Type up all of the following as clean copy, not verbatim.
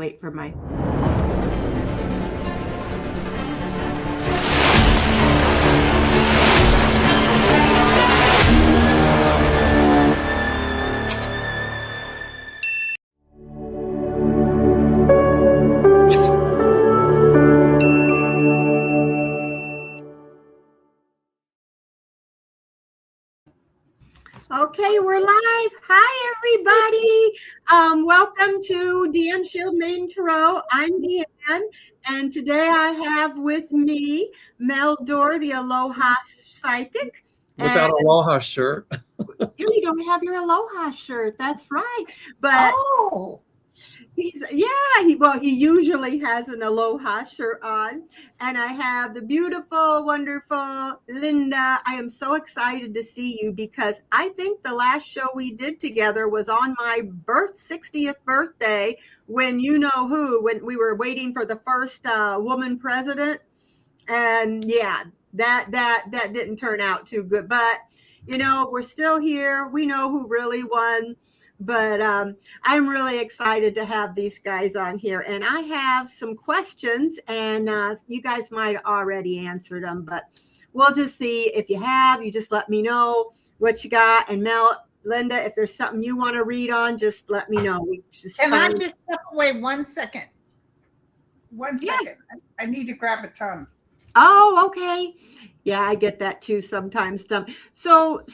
wait for my... Okay, we're live. Hi, everybody. Welcome to Deann Shield Maiden Tarot. I'm Deann, and today I have with me Mel Dorr, the Aloha Psychic. Without an Aloha shirt. You don't have your Aloha shirt. That's right. But he usually has an Aloha shirt on. And I have the beautiful, wonderful Linda. I am so excited to see you because I think the last show we did together was on my 60th birthday when when we were waiting for the first woman president. And yeah, that didn't turn out too good. But, we're still here. We know who really won. But I'm really excited to have these guys on here. And I have some questions, and you guys might have already answered them, but we'll just see. If you just let me know what you got. And Mel, Linda, if there's something you want to read on, just let me know. Can I just step away 1 second? 1 second. I need to grab a Tums. Oh, okay. Yeah, I get that too sometimes. So,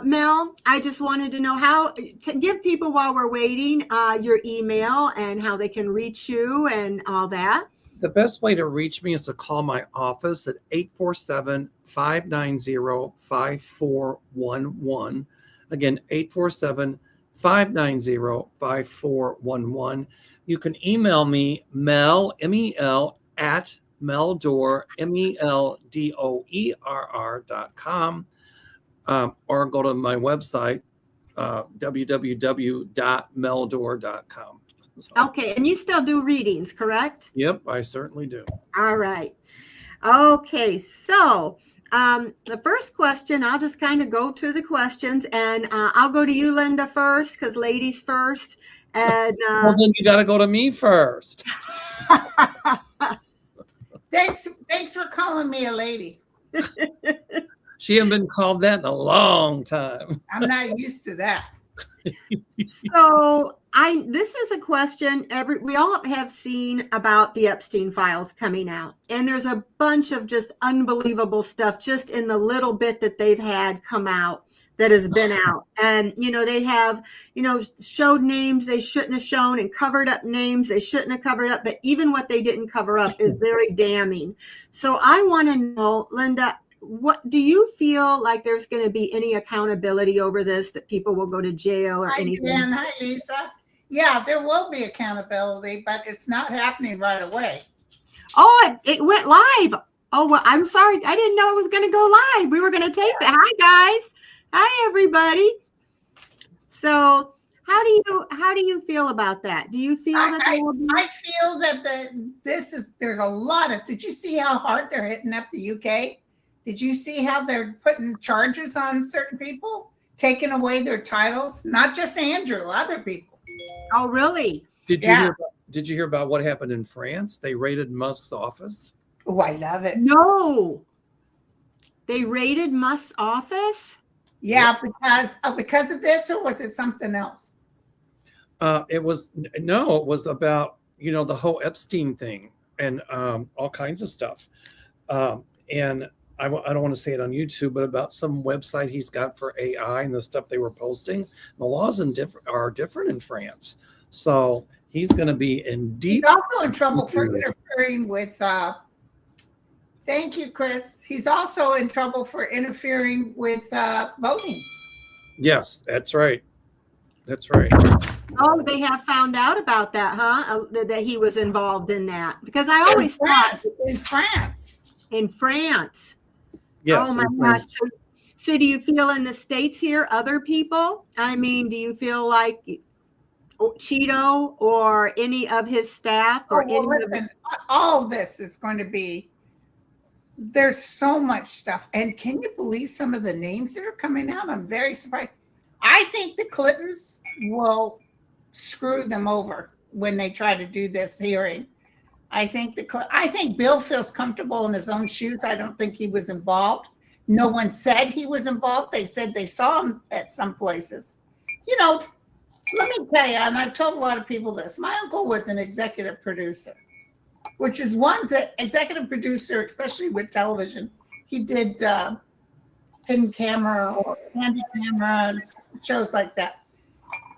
Mel, I just wanted to know how to give people while we're waiting your email and how they can reach you and all that. The best way to reach me is to call my office at 847-590-5411. Again, 847-590-5411. You can email me, Mel, M-E-L, at Meldorr, MELDOERR.com, or go to my website, www.meldorr.com. So, okay, and you still do readings, correct? Yep, I certainly do. All right. Okay, so the first question, I'll just kind of go to the questions, and I'll go to you, Linda, first, because ladies first. And well, then you got to go to me first. Thanks for calling me a lady. She hasn't been called that in a long time. I'm not used to that. So this is a question we all have seen about the Epstein files coming out, and there's a bunch of just unbelievable stuff just in the little bit that they've had come out that has been out. And they have showed names they shouldn't have shown and covered up names they shouldn't have covered up, but even what they didn't cover up is very damning. So I want to know, Linda, what do you feel like there's going to be any accountability over this, that people will go to jail or anything? Hi, Dan. Hi, Lisa. Yeah, there will be accountability, but it's not happening right away. Oh, it went live. Oh, well, I'm sorry. I didn't know it was going to go live. We were going to tape it. Hi, guys. Hi, everybody. So how do you feel about that? Do you feel that I feel that there's a lot of, did you see how hard they're hitting up the UK? Did you see how they're putting charges on certain people, taking away their titles? Not just Andrew, other people. Oh, really? Did you hear about what happened in France? They raided Musk's office. Oh, I love it. No. They raided Musk's office? Yeah, because of this, or was it something else? It was about, the whole Epstein thing and all kinds of stuff. And I don't want to say it on YouTube, but about some website he's got for AI and the stuff they were posting. The laws are different in France. So he's going to be in deep. He's also in trouble for interfering with. Thank you, Chris. He's also in trouble for interfering with voting. Yes, that's right. That's right. Oh, they have found out about that, huh? That he was involved in that. Because I always thought in France. In France. Yes. Oh my gosh. So do you feel in the States here, other people? I mean, do you feel like Cheeto or any of his staff or all this is going to be, there's so much stuff. And can you believe some of the names that are coming out? I'm very surprised. I think the Clintons will screw them over. when they try to do this hearing. I think Bill feels comfortable in his own shoes. I don't think he was involved. No one said he was involved. They said they saw him at some places. You know, let me tell you, and I've told a lot of people this. My uncle was an executive producer, which is executive producer, especially with television. He did hidden camera or handy camera shows like that.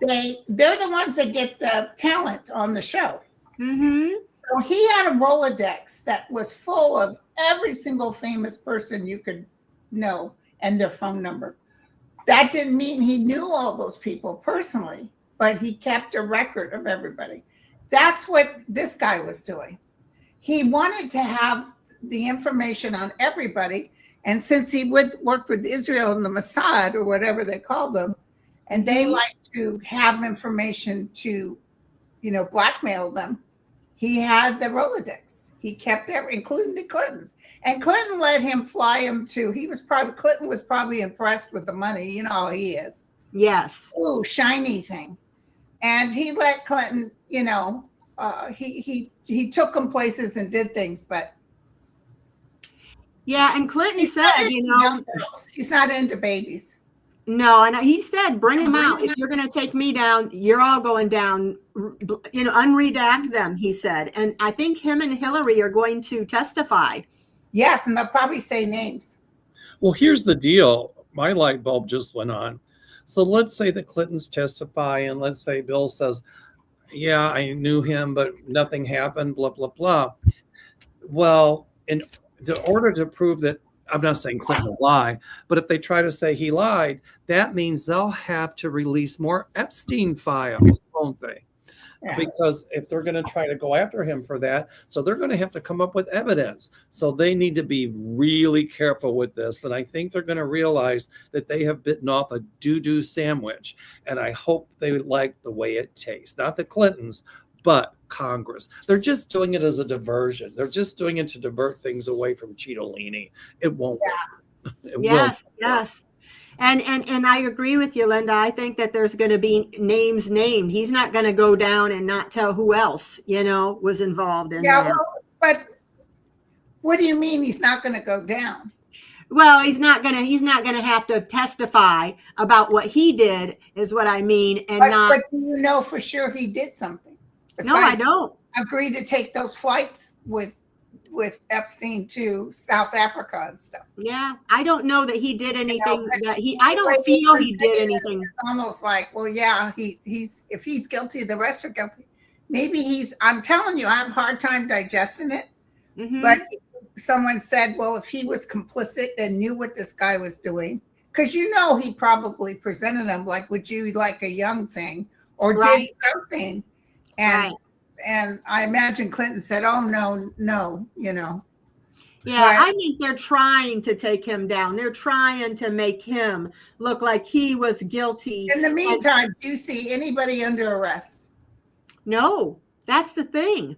They're the ones that get the talent on the show. Mm-hmm. So he had a Rolodex that was full of every single famous person you could know and their phone number. That didn't mean he knew all those people personally, but he kept a record of everybody. That's what this guy was doing. He wanted to have the information on everybody. And since he worked with Israel and the Mossad or whatever they call them, and they like to have information to, blackmail them, he had the Rolodex. He kept including the Clintons. And Clinton let him fly him to, Clinton was probably impressed with the money. You know how he is. Yes. Ooh, shiny thing. And he let Clinton, he took him places and did things, but. Yeah, and Clinton said, he's not into babies. No, and he said, bring him out. If you're going to take me down, you're all going down, unredact them, he said. And I think him and Hillary are going to testify. Yes, and they'll probably say names. Well, here's the deal. My light bulb just went on. So let's say the Clintons testify, and let's say Bill says, yeah, I knew him, but nothing happened, blah, blah, blah. Well, in order to prove that, I'm not saying Clinton will lie, but if they try to say he lied, that means they'll have to release more Epstein files, won't they? Yeah. Because if they're going to try to go after him for that, so they're going to have to come up with evidence. So they need to be really careful with this. And I think they're going to realize that they have bitten off a doo-doo sandwich. And I hope they like the way it tastes. Not the Clintons, but Congress. They're just doing it as a diversion. They're just doing it to divert things away from Cittadini. It won't work. Yes. And I agree with you, Linda. I think that there's going to be names named. He's not going to go down and not tell who else, was involved in that. Well, but what do you mean he's not going to go down? Well, he's not going to have to testify about what he did is what I mean. But do you know for sure he did something? No, I don't. Agree to take those flights with Epstein to South Africa and stuff. Yeah, I don't know that he did anything. I don't feel he did anything. It's almost like, well, yeah, he's if he's guilty, the rest are guilty. Maybe I'm telling you, I have a hard time digesting it. Mm-hmm. But someone said, well, if he was complicit and knew what this guy was doing, because he probably presented him like, would you like a young thing or did something? And I imagine Clinton said, oh, no. Yeah, I think they're trying to take him down. They're trying to make him look like he was guilty. In the meantime, do you see anybody under arrest? No, that's the thing.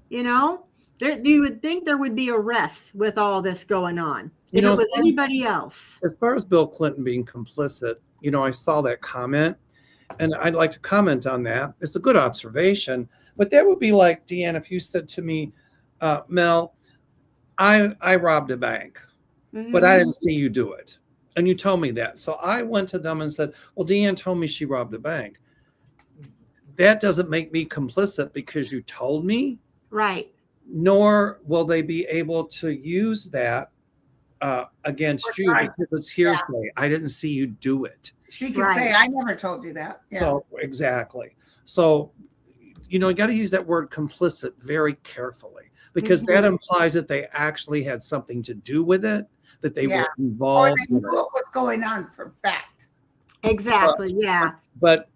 You would think there would be arrests with all this going on. If it was anybody else. As far as Bill Clinton being complicit, I saw that comment. And I'd like to comment on that. It's a good observation, but that would be like, Deann, if you said to me, Mel, I robbed a bank, but I didn't see you do it. And you told me that. So I went to them and said, well, Deann told me she robbed a bank. That doesn't make me complicit because you told me. Right. Nor will they be able to use that against you because it's hearsay. Yeah. I didn't see you do it. She could say, I never told you that. Yeah. So exactly. So, you got to use that word complicit very carefully because that implies that they actually had something to do with it, that they were involved. Or they knew what was going on for fact. Exactly. But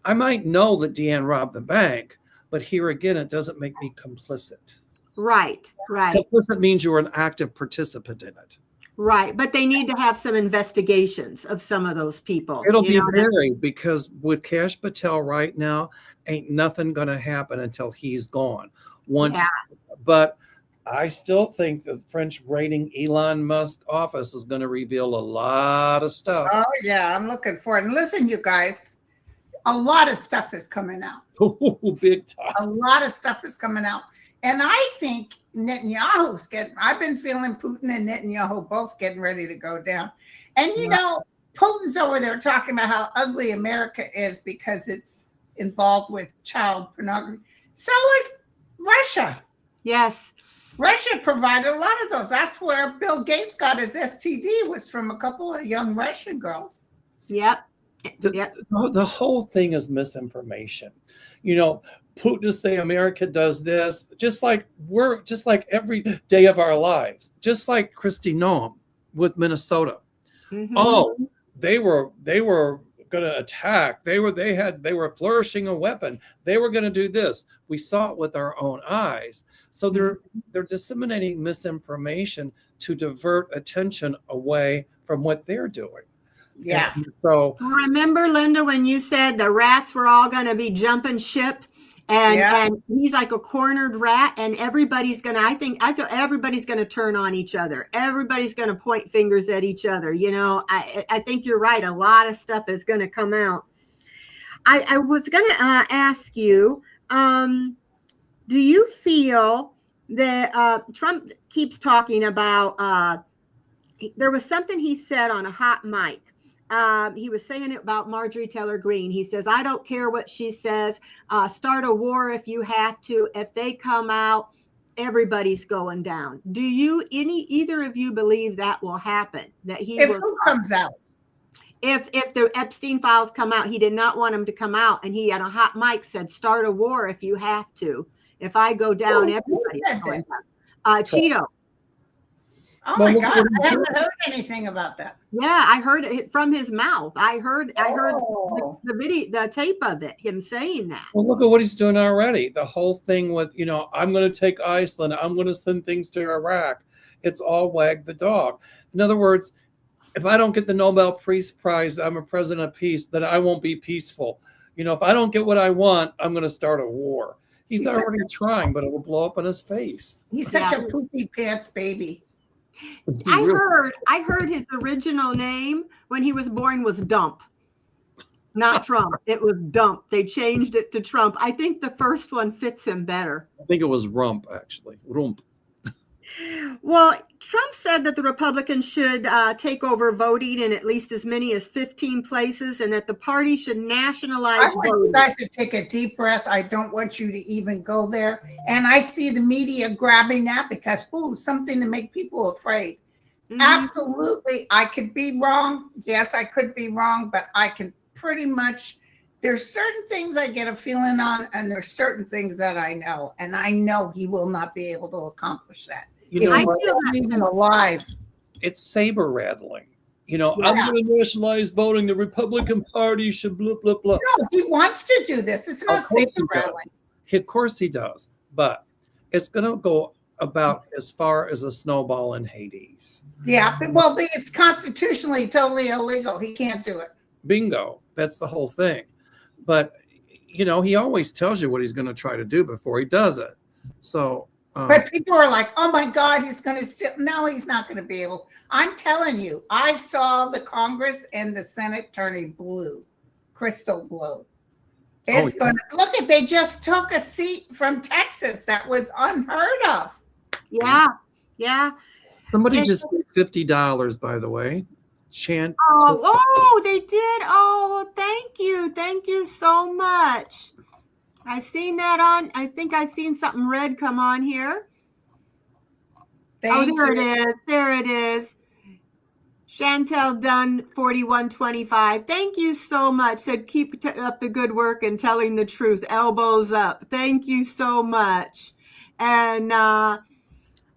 I might know that Deann robbed the bank, but here again, it doesn't make me complicit. Right. Complicit means you were an active participant in it. Right, but they need to have some investigations of some of those people. It'll be varied because with Kash Patel right now, ain't nothing going to happen until he's gone. But I still think the French raiding Elon Musk office is going to reveal a lot of stuff. Oh, yeah, I'm looking for it. And listen, you guys, a lot of stuff is coming out. Oh, big time. A lot of stuff is coming out. And I think Netanyahu's I've been feeling Putin and Netanyahu both getting ready to go down. And, you know, Putin's over there talking about how ugly America is because it's involved with child pornography. So is Russia. Yes. Russia provided a lot of those. That's where Bill Gates got his STD, was from a couple of young Russian girls. Yep. The whole thing is misinformation. You know, Putin is saying America does this, just like every day of our lives, just like Kristi Noem with Minnesota. Mm-hmm. Oh, they were going to attack. They were flourishing a weapon. They were going to do this. We saw it with our own eyes. So they're disseminating misinformation to divert attention away from what they're doing. Yeah. And so remember, Linda, when you said the rats were all going to be jumping ship, and he's like a cornered rat, and I feel everybody's going to turn on each other. Everybody's going to point fingers at each other. You know, I think you're right. A lot of stuff is going to come out. I was going to ask you, do you feel that Trump keeps talking about, there was something he said on a hot mic. He was saying it about Marjorie Taylor Greene. He says, I don't care what she says. Start a war if you have to. If they come out, everybody's going down. Do either of you believe that will happen? That who comes out? If the Epstein files come out, he did not want them to come out. And he had a hot mic said, start a war if you have to. If I go down, everybody's going down. Cheeto. Oh my God, I haven't heard anything about that. Yeah, I heard it from his mouth. I heard the video, the tape of it, him saying that. Well, look at what he's doing already. The whole thing with, you know, I'm going to take Iceland. I'm going to send things to Iraq. It's all wag the dog. In other words, if I don't get the Nobel Peace Prize, I'm a president of peace, then I won't be peaceful. You know, if I don't get what I want, I'm going to start a war. He's already trying, but it will blow up in his face. He's such a poopy pants baby. I heard his original name when he was born was Dump, not Trump. It was Dump. They changed it to Trump. I think the first one fits him better. I think it was Rump, actually. Rump. Well, Trump said that the Republicans should take over voting in at least as many as 15 places, and that the party should nationalize voting. I want you guys to take a deep breath. I don't want you to even go there. And I see the media grabbing that because, something to make people afraid. Mm-hmm. Absolutely. I could be wrong. Yes, I could be wrong, but I can pretty much, there's certain things I get a feeling on, and there's certain things that I know. And I know he will not be able to accomplish that. You know, I feel even alive. It's saber rattling. You know, I'm going to nationalize voting. The Republican Party should blah, blah, blah. No, he wants to do this. It's not saber rattling. Of course he does. But it's going to go about as far as a snowball in Hades. Yeah. Well, it's constitutionally totally illegal. He can't do it. Bingo. That's the whole thing. But, you know, he always tells you what he's going to try to do before he does it. So... but people are like, oh my God, he's going to steal. No, he's not going to be able. I'm telling you, I saw the Congress and the Senate turning blue, crystal blue. It's going to look at, they just took a seat from Texas that was unheard of. Yeah. Yeah. Somebody just gave $50, by the way. Chant. Oh, they did. Oh, well, thank you. Thank you so much. I've seen that I think I've seen something red come on here. There it is. There it is. Chantel Dunn, 4125. Thank you so much. Said, keep up the good work and telling the truth. Elbows up. Thank you so much. And,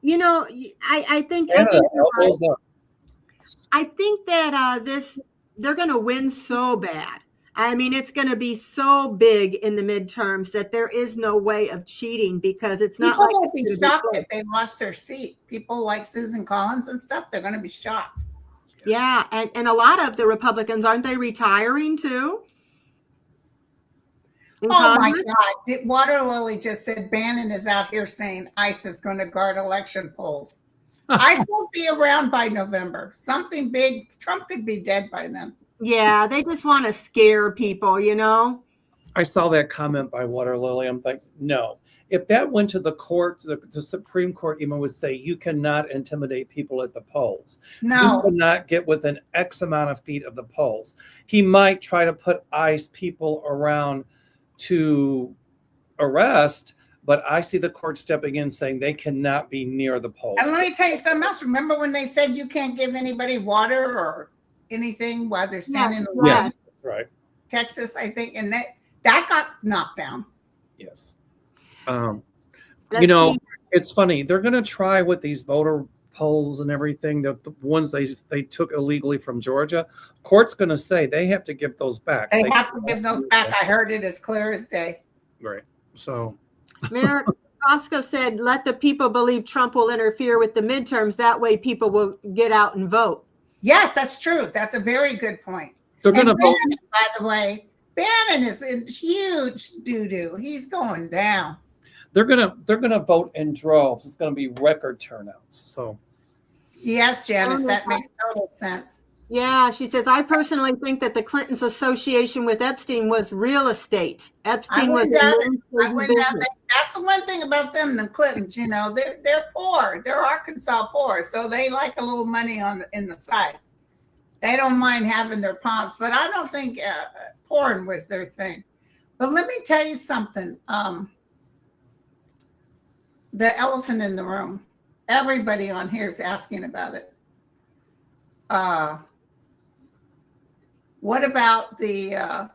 you know, I think that they're going to win so bad. I mean, it's going to be so big in the midterms that there is no way of cheating, because it's not like people will be shocked that they lost their seat. People like Susan Collins and stuff, they're going to be shocked. Yeah, and a lot of the Republicans, aren't they retiring too? My God. Water Lily just said Bannon is out here saying ICE is going to guard election polls. ICE won't be around by November. Something big. Trump could be dead by then. Yeah, they just want to scare people, you know? I saw that comment by Water Lily. I'm like, no. If that went to the court, the Supreme Court even would say you cannot intimidate people at the polls. You No. cannot get within X amount of feet of the polls. He might try to put ICE people around to arrest, but I see the court stepping in saying they cannot be near the polls. And let me tell you something else. Remember when they said you can't give anybody water or anything while they're standing in the line? Yes, that's right. Texas, I think, and that got knocked down. Yes. You know, it's funny. They're going to try with these voter polls and everything, the ones they took illegally from Georgia. Court's going to say they have to give those back. They have to give those back. I heard it as clear as day. Right. So Mayor Costco said, let the people believe Trump will interfere with the midterms. That way people will get out and vote. Yes, that's true. That's a very good point. They're going to vote. By the way, Bannon is in huge doo-doo. He's going down. They're gonna vote in droves. It's gonna be record turnouts. So yes, Janice, that makes total sense. Yeah, she says, I personally think that the Clintons' association with Epstein was real estate. Epstein was that's the one thing about them, the Clintons, you know, they're poor. They're Arkansas poor. So they like a little money in the side. They don't mind having their pomps, but I don't think porn was their thing. But let me tell you something. The elephant in the room. Everybody on here is asking about it. What about the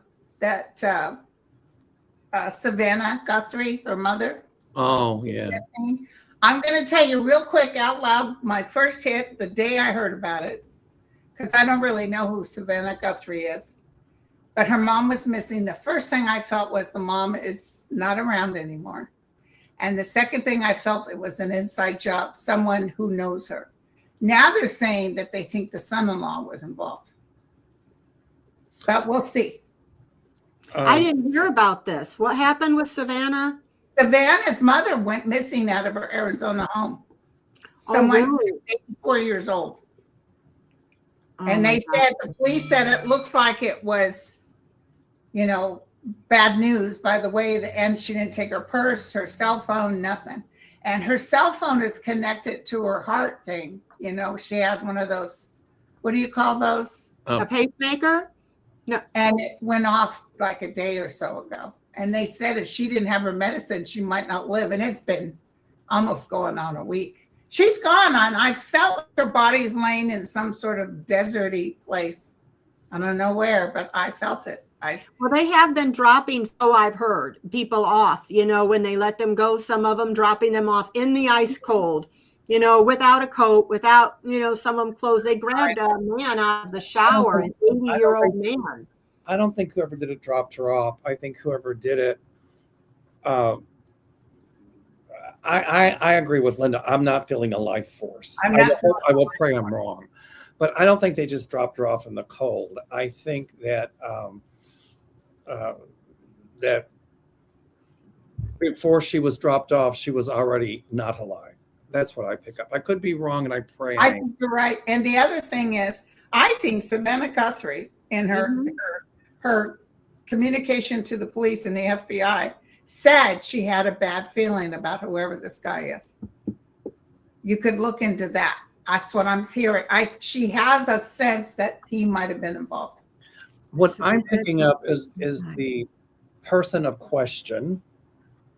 Savannah Guthrie, her mother? Oh, yeah. I'm going to tell you real quick out loud my first hit the day I heard about it, because I don't really know who Savannah Guthrie is. But her mom was missing. The first thing I felt was the mom is not around anymore. And the second thing I felt, it was an inside job, someone who knows her. Now they're saying that they think the son-in-law was involved. But we'll see. I didn't hear about this. What happened with Savannah? Savannah's mother went missing out of her Arizona home. Someone 84 years old. And they said, the police said it looks like it was, you know, bad news by the way, and she didn't take her purse, her cell phone, nothing. And her cell phone is connected to her heart thing. You know, she has one of those, what do you call those? A pacemaker? No. And it went off like a day or so ago. And they said if she didn't have her medicine, she might not live. And it's been almost going on a week. She's gone on. I felt her body's laying in some sort of deserty place. I don't know where, but I felt it. Well, they have been dropping, so I've heard, people off, you know, when they let them go, some of them dropping them off in the ice cold, you know, without a coat, without, you know, some of them clothes. They grabbed a man out of the shower, an 80-year-old man. I don't think whoever did it dropped her off. I think whoever did it, I agree with Linda. I'm not feeling a life force. I will pray I'm wrong. But I don't think they just dropped her off in the cold. I think that that before she was dropped off, she was already not alive. That's what I pick up. I could be wrong, and I pray. I think you're right. And the other thing is, I think Savannah Guthrie, in her communication to the police and the FBI, said she had a bad feeling about whoever this guy is. You could look into that. That's what I'm hearing. She has a sense that he might have been involved. What I'm picking up is the person of question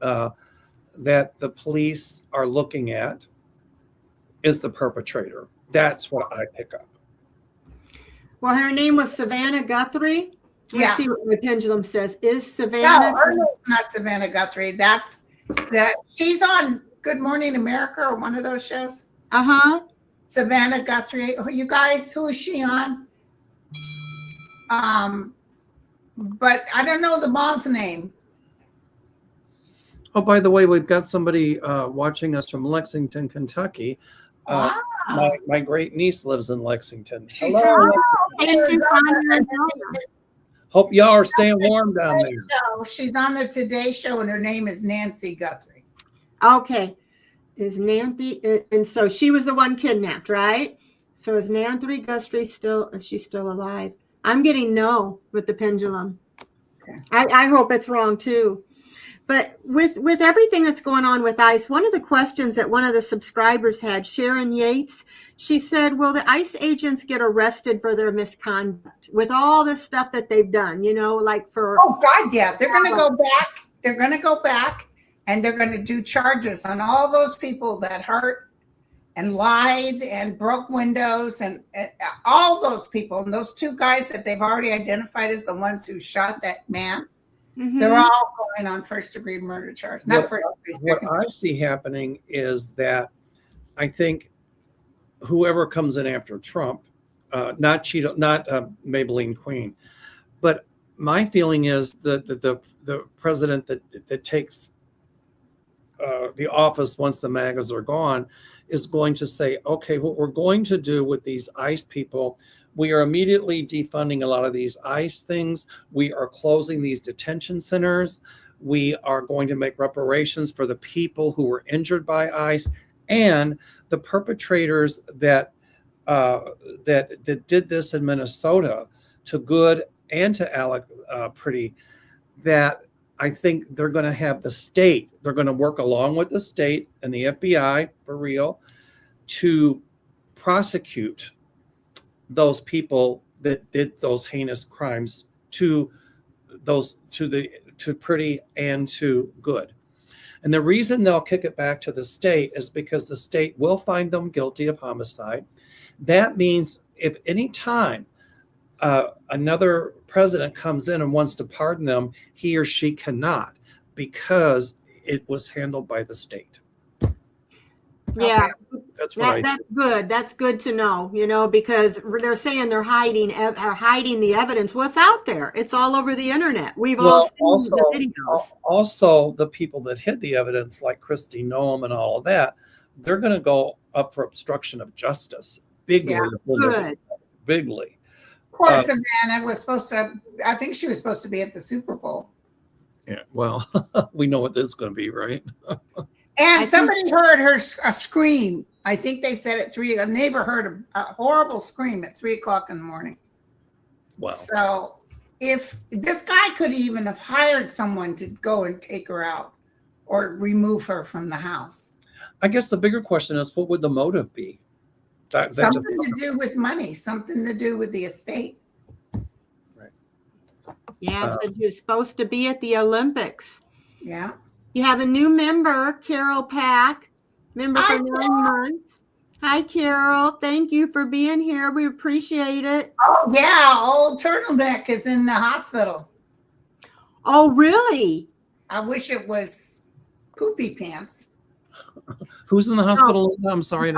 that the police are looking at is the perpetrator. That's what I pick up. Well, her name was Savannah Guthrie. Let's see what my pendulum says. Is No, Savannah? her name's not Savannah Guthrie. That's that. She's on Good Morning America or one of those shows. Savannah Guthrie. You guys, who is she on? But I don't know the mom's name. Oh, by the way, we've got somebody watching us from Lexington, Kentucky. My great niece lives in Lexington. Hello. Hope y'all are staying warm down there. She's on the Today Show, and her name is Nancy Guthrie. Okay. Is Nancy, and so she was the one kidnapped, right? So is Nancy Guthrie still, is she still alive? I'm getting no with the pendulum. Okay. I hope it's wrong too. But with everything that's going on with ICE, one of the questions that one of the subscribers had, Sharon Yates, she said, will the ICE agents get arrested for their misconduct with all this stuff that they've done, like for... Oh, God, yeah. They're going to go back. They're going to go back and they're going to do charges on all those people that hurt and lied and broke windows and all those people. And those two guys that they've already identified as the ones who shot that man. Mm-hmm. They're all going on first-degree murder charge. What I see happening is that I think whoever comes in after Trump, not Maybelline Queen, but my feeling is that the president that takes the office once the MAGAs are gone is going to say, okay, what we're going to do with these ICE people, we are immediately defunding a lot of these ICE things. We are closing these detention centers. We are going to make reparations for the people who were injured by ICE and the perpetrators that did this in Minnesota to Good and to Alec Pretty, that I think they're going to have the state, they're going to work along with the state and the FBI for real to prosecute those people that did those heinous crimes to Pretty and to Good. And the reason they'll kick it back to the state is because the state will find them guilty of homicide. That means if any time another president comes in and wants to pardon them, he or she cannot, because it was handled by the state. Yeah, that's good. That's good to know, because they're saying they're hiding the evidence. What's out there? It's all over the internet. We've all seen the videos. Also, the people that hid the evidence, like Kristi Noem and all of that, they're going to go up for obstruction of justice bigly. Yeah, bigly. Poor Savannah was supposed to. I think she was supposed to be at the Super Bowl. Yeah, well, we know what it's going to be, right? And somebody heard her scream. I think they said at 3. A neighbor heard a horrible scream at 3:00 in the morning. Wow. So if this guy could even have hired someone to go and take her out or remove her from the house. I guess the bigger question is, what would the motive be? Something to do with money, something to do with the estate. Right. Yeah, so you're supposed to be at the Olympics. Yeah. You have a new member, Carol Pack, member for 9 months. Hi, Carol. Thank you for being here. We appreciate it. Oh, yeah. Old Turtleneck is in the hospital. Oh, really? I wish it was Poopy Pants. Who's in the hospital? I'm sorry.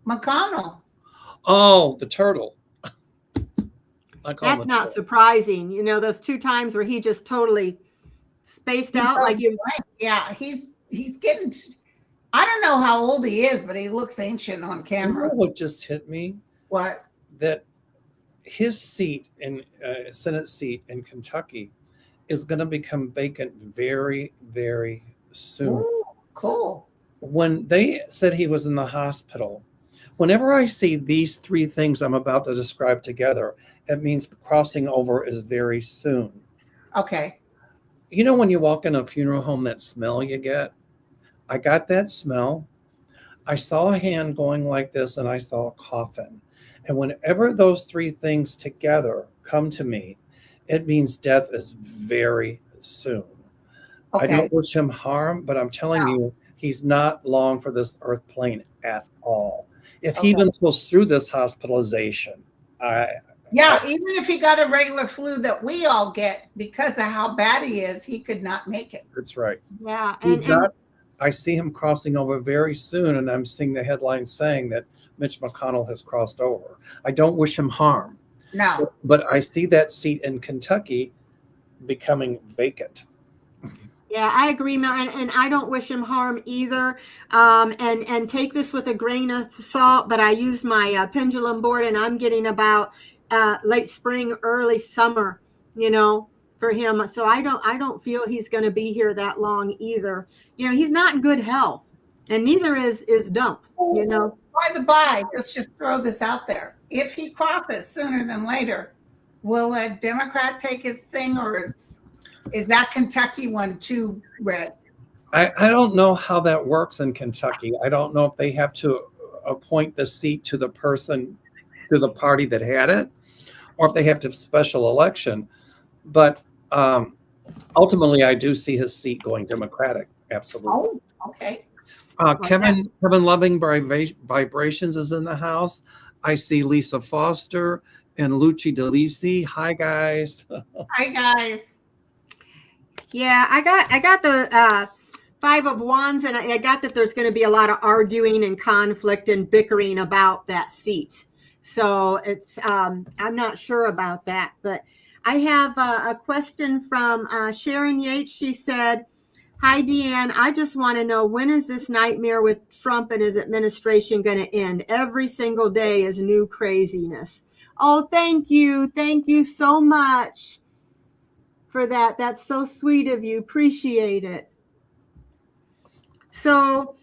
McConnell. Oh, the turtle. That's not surprising. Those 2 times where he just totally spaced out like you. Yeah, he's getting. I don't know how old he is, but he looks ancient on camera. You know what just hit me? What? That his seat in Senate seat in Kentucky is going to become vacant very, very soon. Ooh, cool. When they said he was in the hospital, whenever I see these 3 things I'm about to describe together, it means crossing over is very soon. Okay. When you walk in a funeral home, that smell you get, I got that smell. I saw a hand going like this, and I saw a coffin. And whenever those 3 things together come to me, it means death is very soon. Okay. I don't wish him harm, but I'm telling you, he's not long for this earth plane at all. If he even goes through this hospitalization, even if he got a regular flu that we all get, because of how bad he is, he could not make it. That's right. Yeah. I see him crossing over very soon, and I'm seeing the headline saying that Mitch McConnell has crossed over. I don't wish him harm. No. But I see that seat in Kentucky becoming vacant. Yeah, I agree, Mel, and I don't wish him harm either. And take this with a grain of salt, but I use my pendulum board, and I'm getting about late spring, early summer, for him. So I don't feel he's going to be here that long either. He's not in good health, and neither is Dump. By the by, let's just throw this out there. If he crosses sooner than later, Will a Democrat take his thing, or is that Kentucky one too red? I don't know how that works in Kentucky. I don't know if they have to appoint the seat to the person, to the party that had it, or if they have to have special election. But ultimately, I do see his seat going Democratic. Absolutely. Oh, okay. Kevin Loving Vibrations is in the house. I see Lisa Foster and Luci DeLisi. Hi, guys. Hi, guys. Yeah, I got the Five of Wands, and I got that there's going to be a lot of arguing and conflict and bickering about that seat. So it's I'm not sure about that, but I have a question from Sharon Yates. She said, "Hi, Deann. I just want to know, when is this nightmare with Trump and his administration going to end? Every single day is new craziness." Oh, thank you. Thank you so much for that. That's so sweet of you. Appreciate it. So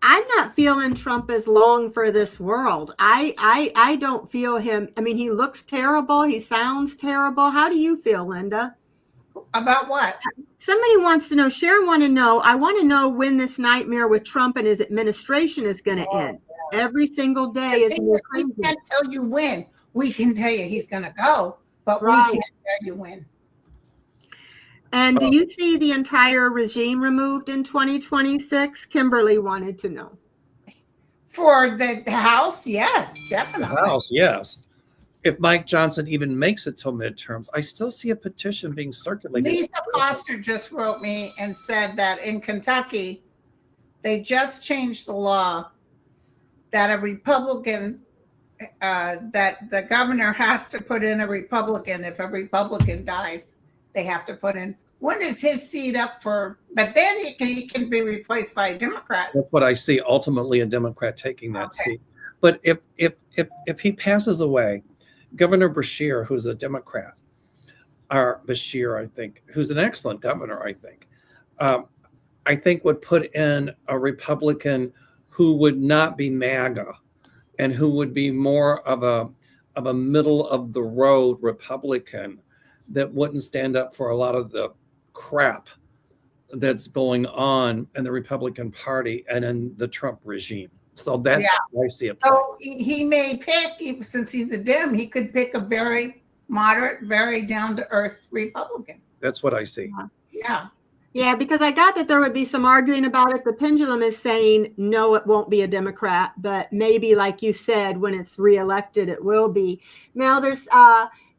I'm not feeling Trump as long for this world. I don't feel him. I mean, he looks terrible. He sounds terrible. How do you feel, Linda? About what? Somebody wants to know. Sharon want to know. I want to know when this nightmare with Trump and his administration is going to end. Yeah. Every single day is more crazy. We can't tell you when. We can tell you he's going to go, but we can't tell you when. And do you see the entire regime removed in 2026? Kimberly wanted to know. For the House, yes, definitely. The House, yes. If Mike Johnson even makes it till midterms, I still see a petition being circulated. Lisa Foster just wrote me and said that in Kentucky, they just changed the law that a Republican, that the governor has to put in a Republican. If a Republican dies, they have to put in. When is his seat up for? But then he can be replaced by a Democrat. That's what I see. Ultimately, a Democrat taking that seat. But if he passes away, Governor Beshear, who's a Democrat, or Beshear, I think, who's an excellent governor, I think would put in a Republican who would not be MAGA and who would be more of a middle of the road Republican that wouldn't stand up for a lot of the crap that's going on in the Republican Party and in the Trump regime. So that's how I see it. So he may pick, since he's a Dem, he could pick a very moderate, very down-to-earth Republican. That's what I see. Yeah. Yeah, because I got that there would be some arguing about it. The pendulum is saying, no, it won't be a Democrat, but maybe, like you said, when it's reelected, it will be. Now, there's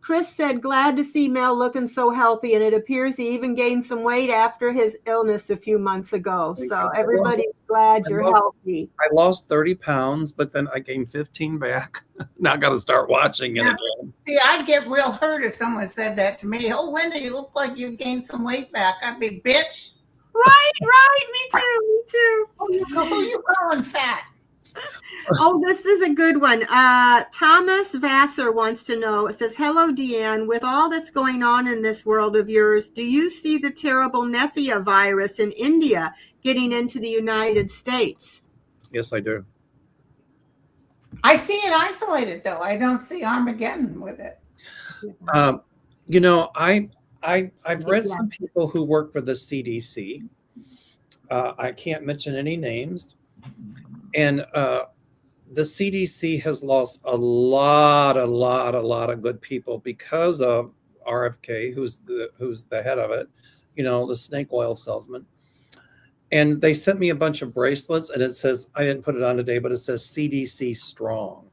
Chris said, glad to see Mel looking so healthy, and it appears he even gained some weight after his illness a few months ago. So everybody's glad you're healthy. I lost 30 pounds, but then I gained 15 back. Now I got to start watching it again. See, I'd get real hurt if someone said that to me. Oh, Linda, you look like you gained some weight back. I'd be, bitch. Right. Me too. Who you calling fat? Oh, this is a good one. Thomas Vassar wants to know, it says, hello, Deann. With all that's going on in this world of yours, do you see the terrible Nephia virus in India getting into the United States? Yes, I do. I see it isolated, though. I don't see Armageddon with it. You know, I've read some people who work for the CDC. I can't mention any names. And the CDC has lost a lot of good people because of RFK, who's the head of it, you know, the snake oil salesman. And they sent me a bunch of bracelets, and it says, I didn't put it on today, but it says CDC strong.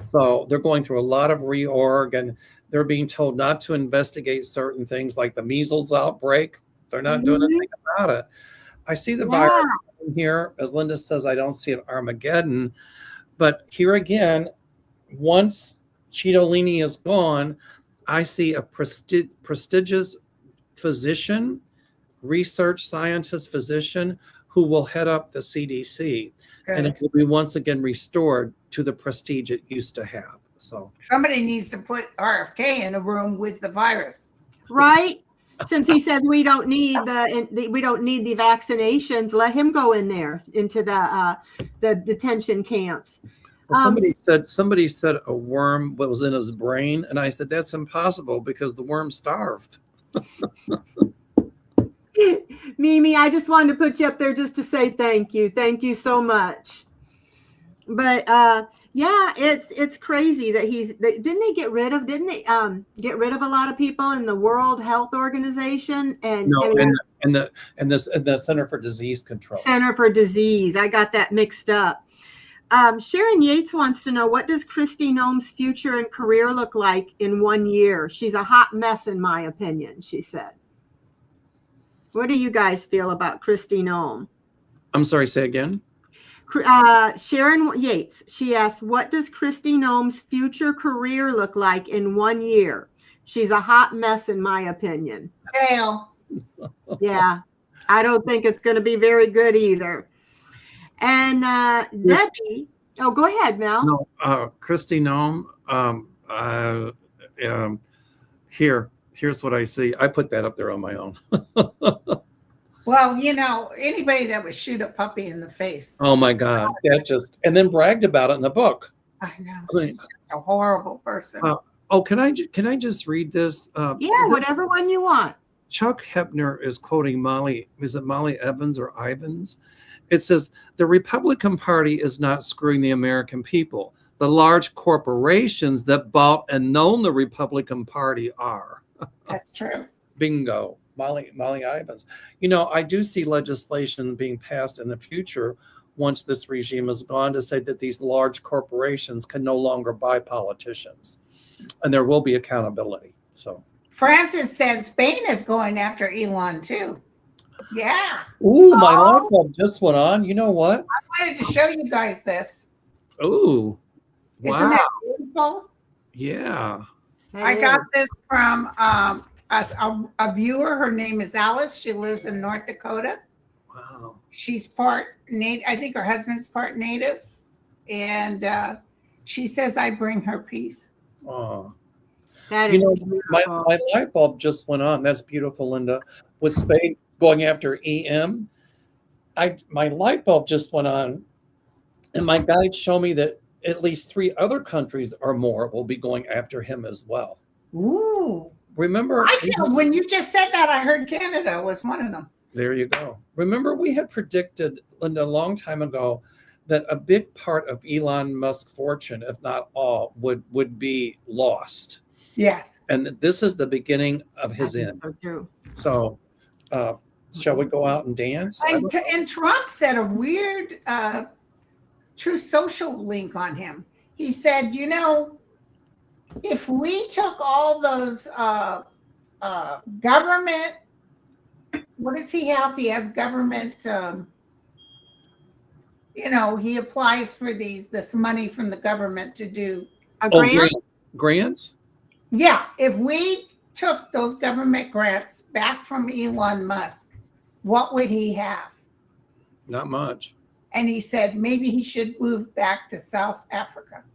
So they're going through a lot of reorg, and they're being told not to investigate certain things like the measles outbreak. They're not doing anything about it. I see the virus here, as Linda says, I don't see an Armageddon, but here again, once Citolini is gone, I see a prestigious physician, research scientist physician who will head up the CDC. Good. And it will be once again restored to the prestige it used to have. So somebody needs to put RFK in a room with the virus, right? Since he says we don't need the vaccinations, let him go in there into the detention camps. Well, somebody said a worm was in his brain, and I said that's impossible because the worm starved. Mimi, I just wanted to put you up there just to say thank you. Thank you so much. But yeah, it's crazy that didn't they get rid of a lot of people in the World Health Organization and the Center for Disease Control. Center for Disease. I got that mixed up. Sharon Yates wants to know, what does Kristi Noem's future and career look like in 1 year? She's a hot mess, in my opinion, she said. What do you guys feel about Kristi Noem? I'm sorry, say again. Sharon Yates, she asked, what does Kristi Noem's future career look like in 1 year? She's a hot mess, in my opinion. Fail. Yeah, I don't think it's going to be very good either. And Debbie, go ahead, Mel. No, Kristi Noem. Here's what I see. I put that up there on my own. Well, anybody that would shoot a puppy in the face. Oh my God, and then bragged about it in the book. I know. She's a horrible person. Can I just read this? Yeah, whatever one you want. Chuck Hebner is quoting Molly. Is it Molly Evans or Ivans? It says, the Republican Party is not screwing the American people. The large corporations that bought and known the Republican Party are. That's true. Bingo. Molly Ivans. I do see legislation being passed in the future once this regime is gone to say that these large corporations can no longer buy politicians. And there will be accountability. So Francis said Spain is going after Elon too. Yeah. Ooh, my light bulb just went on. You know what? I wanted to show you guys this. Ooh. Wow. Isn't that beautiful? Yeah. I got this from a viewer. Her name is Alice. She lives in North Dakota. Wow. She's part Native. I think her husband's part Native. And she says, I bring her peace. Oh. That is my light bulb just went on. That's beautiful, Linda. With Spain going after EM, my light bulb just went on, and my guides show me that at least 3 other countries or more will be going after him as well. Ooh. Remember, when you just said that, I heard Canada was one of them. There you go. Remember, we had predicted, Linda, a long time ago that a big part of Elon Musk's fortune, if not all, would be lost. Yes. And this is the beginning of his end. So true. So shall we go out and dance? And Trump said a weird Truth Social link on him. He said, if we took all those government, what does he have? He has government, he applies for this money from the government to do a grant. Grants? Yeah. If we took those government grants back from Elon Musk, what would he have? Not much. And he said maybe he should move back to South Africa.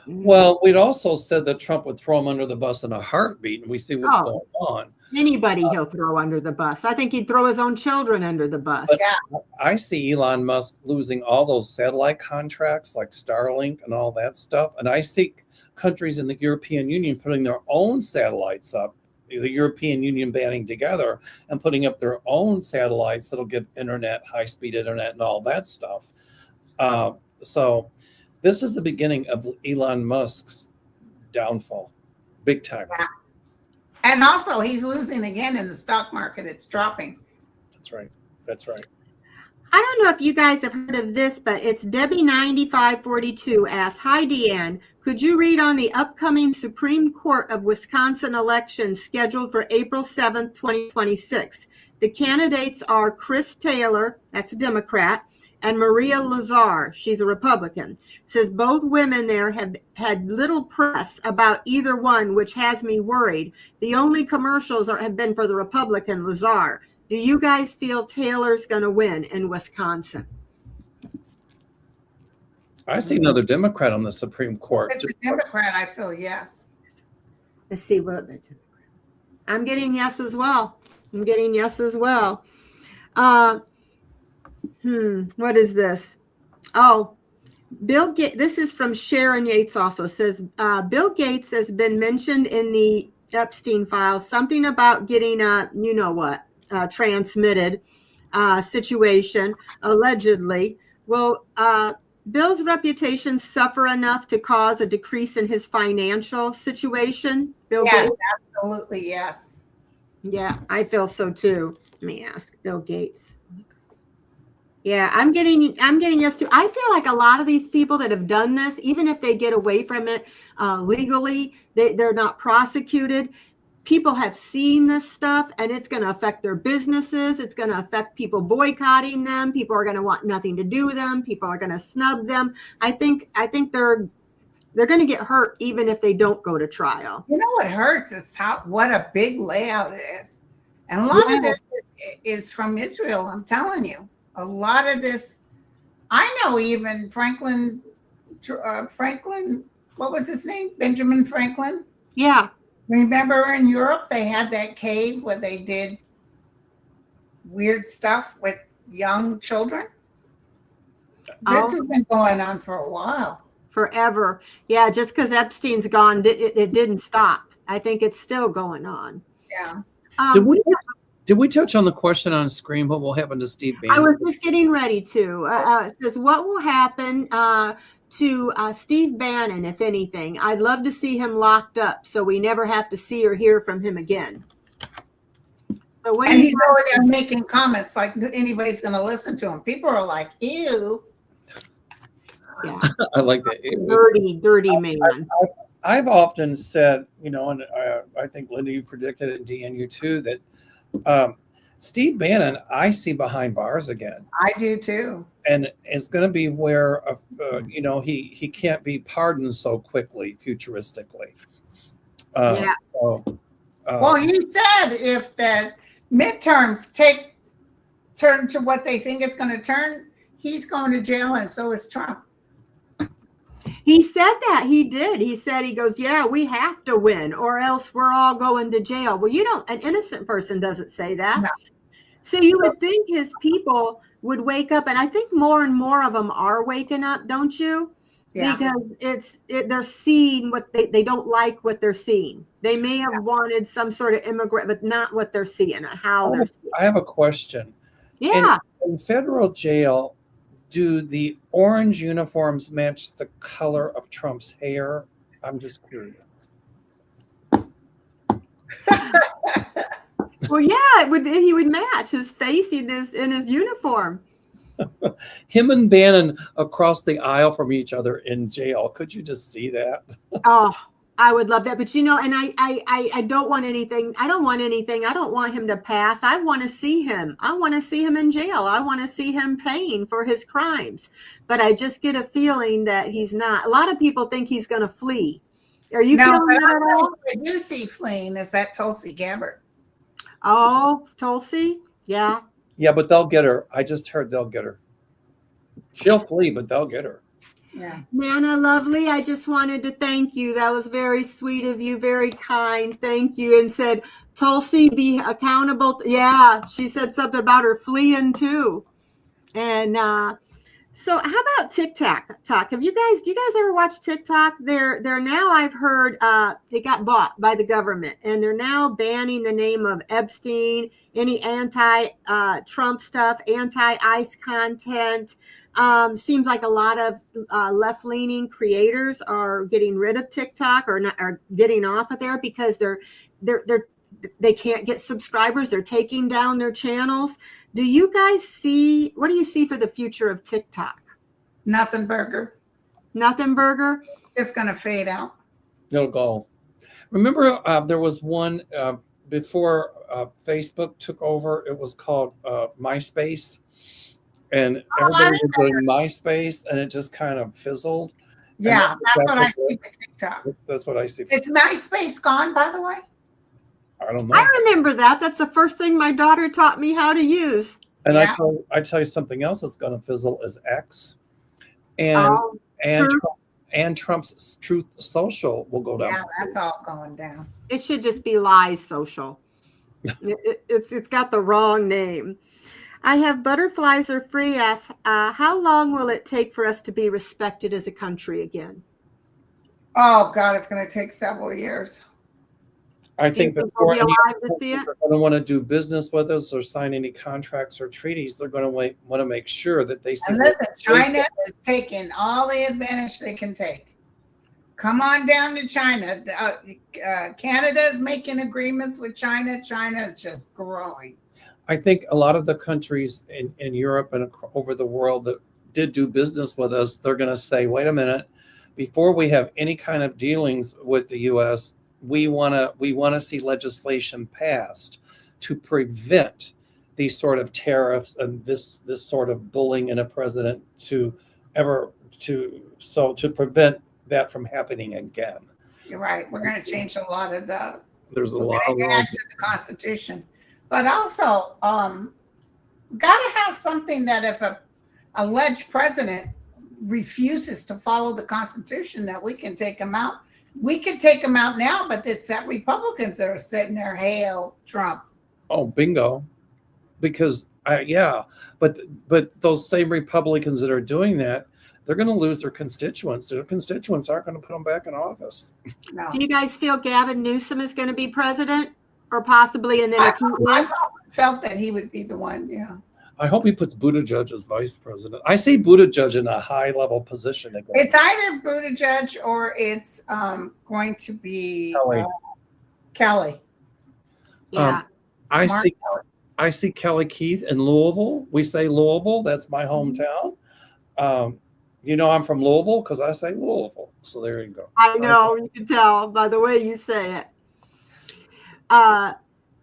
Well, we'd also said that Trump would throw him under the bus in a heartbeat, and we see what's going on. Anybody he'll throw under the bus. I think he'd throw his own children under the bus. Yeah. I see Elon Musk losing all those satellite contracts like Starlink and all that stuff. And I see countries in the European Union putting their own satellites up, the European Union banding together and putting up their own satellites that'll give internet, high-speed internet and all that stuff. So this is the beginning of Elon Musk's downfall, big time. Yeah. And also he's losing again in the stock market. It's dropping. That's right. That's right. I don't know if you guys have heard of this, but it's Debbie9542 asks, hi, Deann, could you read on the upcoming Supreme Court of Wisconsin elections scheduled for April 7th, 2026? The candidates are Chris Taylor, that's a Democrat, and Maria Lazar, she's a Republican. Says both women there have had little press about either one, which has me worried. The only commercials have been for the Republican, Lazar. Do you guys feel Taylor's going to win in Wisconsin? I see another Democrat on the Supreme Court. It's a Democrat, I feel, yes. Let's see what the Democrat. I'm getting yes as well. What is this? Oh, Bill Gates, this is from Sharon Yates also, says Bill Gates has been mentioned in the Epstein files, something about getting a, you know what, transmitted situation, allegedly. Will Bill's reputation suffer enough to cause a decrease in his financial situation? Bill Yes, Gates? absolutely, yes. Yeah, I feel so too. Let me ask Bill Gates. Yeah, I'm getting used to. I feel like a lot of these people that have done this, even if they get away from it legally, they're not prosecuted. People have seen this stuff, and it's going to affect their businesses. It's going to affect people boycotting them. People are going to want nothing to do with them. People are going to snub them. I think they're going to get hurt even if they don't go to trial. You know what hurts is what a big layout it is, and a lot of this is from Israel. I'm telling you. A lot of this, I know even Franklin, what was his name? Benjamin Franklin? Yeah. Remember in Europe, they had that cave where they did weird stuff with young children? This has been going on for a while. Forever. Yeah, just because Epstein's gone, it didn't stop. I think it's still going on. Yeah. Did we touch on the question on screen? What will happen to Steve Bannon? I was just getting ready to. It says, what will happen to Steve Bannon, if anything? I'd love to see him locked up so we never have to see or hear from him again. So and he's over there making comments like anybody's going to listen to him. People are like, ew. Yeah. I like that. Dirty man. I've often said, you know, and I think Linda, you predicted it, and Deann, you too, that Steve Bannon, I see behind bars again. I do too. And it's going to be where, you know, he can't be pardoned so quickly, futuristically. Yeah. Well, he said if the midterms turn to what they think it's going to turn, he's going to jail, and so is Trump. He said that. He did. He said, he goes, yeah, we have to win or else we're all going to jail. Well, an innocent person doesn't say that. No. So you would think his people would wake up, and I think more and more of them are waking up, don't you? Yeah. Because they're seeing what they don't like what they're seeing. They may have wanted some sort of immigrant, but not what they're seeing or how they're seeing. I have a question. Yeah. In federal jail, do the orange uniforms match the color of Trump's hair? I'm just curious. Well, yeah, he would match his face in his uniform. Him and Bannon across the aisle from each other in jail. Could you just see that? Oh, I would love that. But and I don't want anything. I don't want anything. I don't want him to pass. I want to see him. I want to see him in jail. I want to see him paying for his crimes. But I just get a feeling that he's not. A lot of people think he's going to flee. Are you feeling that at all? I do see fleeing is that Tulsi Gabbard. Oh, Tulsi? Yeah. Yeah, but they'll get her. I just heard they'll get her. She'll flee, but they'll get her. Yeah. Nana, lovely. I just wanted to thank you. That was very sweet of you. Very kind. Thank you. And said, Tulsi, be accountable. Yeah. She said something about her fleeing too. And so how about TikTok? Do you guys ever watch TikTok? They're now, I've heard, it got bought by the government, and they're now banning the name of Epstein, any anti-Trump stuff, anti-ICE content. Seems like a lot of left-leaning creators are getting rid of TikTok or getting off of there because they can't get subscribers. They're taking down their channels. Do you guys see, what do you see for the future of TikTok? Nothing burger. It's going to fade out. It'll go. Remember, there was one before Facebook took over. It was called MySpace. And everybody was doing MySpace, and it just kind of fizzled. Yeah, that's what I see with TikTok. That's what I see. Is MySpace gone, by the way? I don't know. I remember that. That's the first thing my daughter taught me how to use. And yeah. I tell you something else that's going to fizzle is X, and Trump's Truth Social will go down. Yeah, that's all going down. It should just be Lies Social. It's got the wrong name. I have Butterflies Are Free asks, how long will it take for us to be respected as a country again? Oh God, it's going to take several years. I Do you think think we'll before be any alive to see it? are going to want to do business with us or sign any contracts or treaties, they're going to want to make sure that they see. And listen, China is taking all the advantage they can take. Come on down to China. Canada's making agreements with China. China is just growing. I think a lot of the countries in Europe and over the world that did do business with us, they're going to say, wait a minute, before we have any kind of dealings with the U.S., we want to see legislation passed to prevent these sort of tariffs and this sort of bullying in a president to prevent that from happening again. You're right. We're going to change a lot of the. There's a we're lot going to add to the Constitution, but also got to have something that if a alleged president refuses to follow the Constitution, that we can take him out. We could take him out now, but it's that Republicans that are sitting there, hail Trump. Oh, bingo. Because but those same Republicans that are doing that, they're going to lose their constituents. Their constituents aren't going to put them back in office. No. Do you guys feel Gavin Newsom is going to be president, or possibly? And then if he is, felt that he would be the one. Yeah. I hope he puts Buttigieg as vice president. I see Buttigieg in a high level position. Again. It's either Buttigieg or it's going to be Kelly. Yeah. I see Kelly Keith in Louisville. We say Louisville. That's my hometown. I'm from Louisville because I say Louisville. So there you go. I know, you can tell by the way you say it.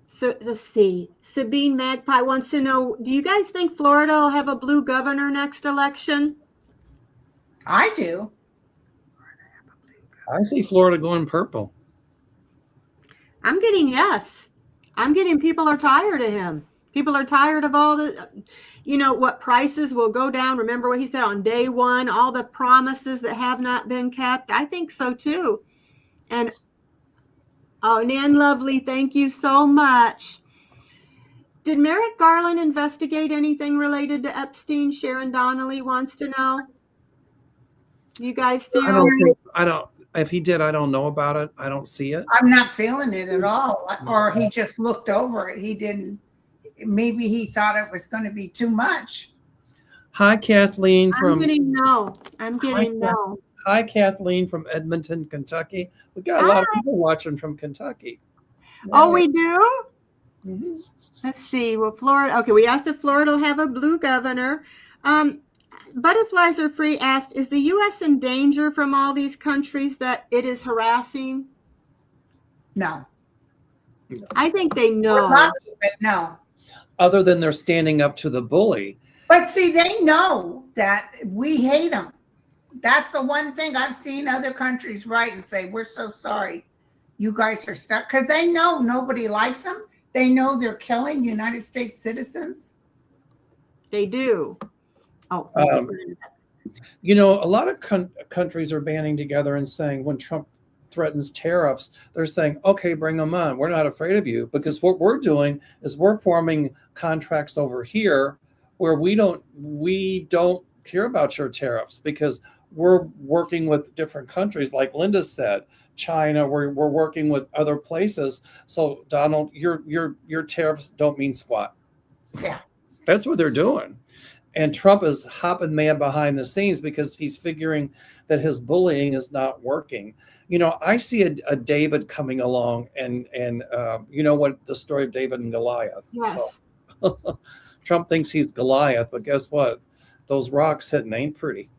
So let's see. Sabine Magpie wants to know, do you guys think Florida will have a blue governor next election? I do. I see Florida going purple. I'm getting yes. I'm getting people are tired of him. People are tired of all the, what prices will go down. Remember what he said on day one, all the promises that have not been kept. I think so too. And Nan Lovely, thank you so much. Did Merrick Garland investigate anything related to Epstein? Sharon Donnelly wants to know. You guys feel? I don't. If he did, I don't know about it. I don't see it. I'm not feeling it at all. Or he just looked over it. He didn't. Maybe he thought it was going to be too much. Hi, Kathleen. I'm getting no. Hi, Kathleen from Edmonton, Kentucky. We got a lot of people watching from Kentucky. Oh, we do? Mm-hmm. Let's see. Well, Florida. Okay, we asked if Florida will have a blue governor. Butterflies Are Free asked, is the U.S. in danger from all these countries that it is harassing? No. I think they know. But no. Other than they're standing up to the bully. But see, they know that we hate them. That's the one thing I've seen other countries write and say, we're so sorry you guys are stuck. Because they know nobody likes them. They know they're killing United States citizens. They do. Oh, a lot of countries are banding together and saying when Trump threatens tariffs, they're saying, okay, bring them on. We're not afraid of you, because what we're doing is we're forming contracts over here where we don't care about your tariffs, because we're working with different countries, like Linda said, China. We're working with other places. So Donald, your tariffs don't mean squat. Yeah, that's what they're doing. And Trump is hopping mad behind the scenes because he's figuring that his bullying is not working. I see a David coming along, and what the story of David and Goliath. Yes. So, Trump thinks he's Goliath, but guess what? Those rocks hitting ain't pretty.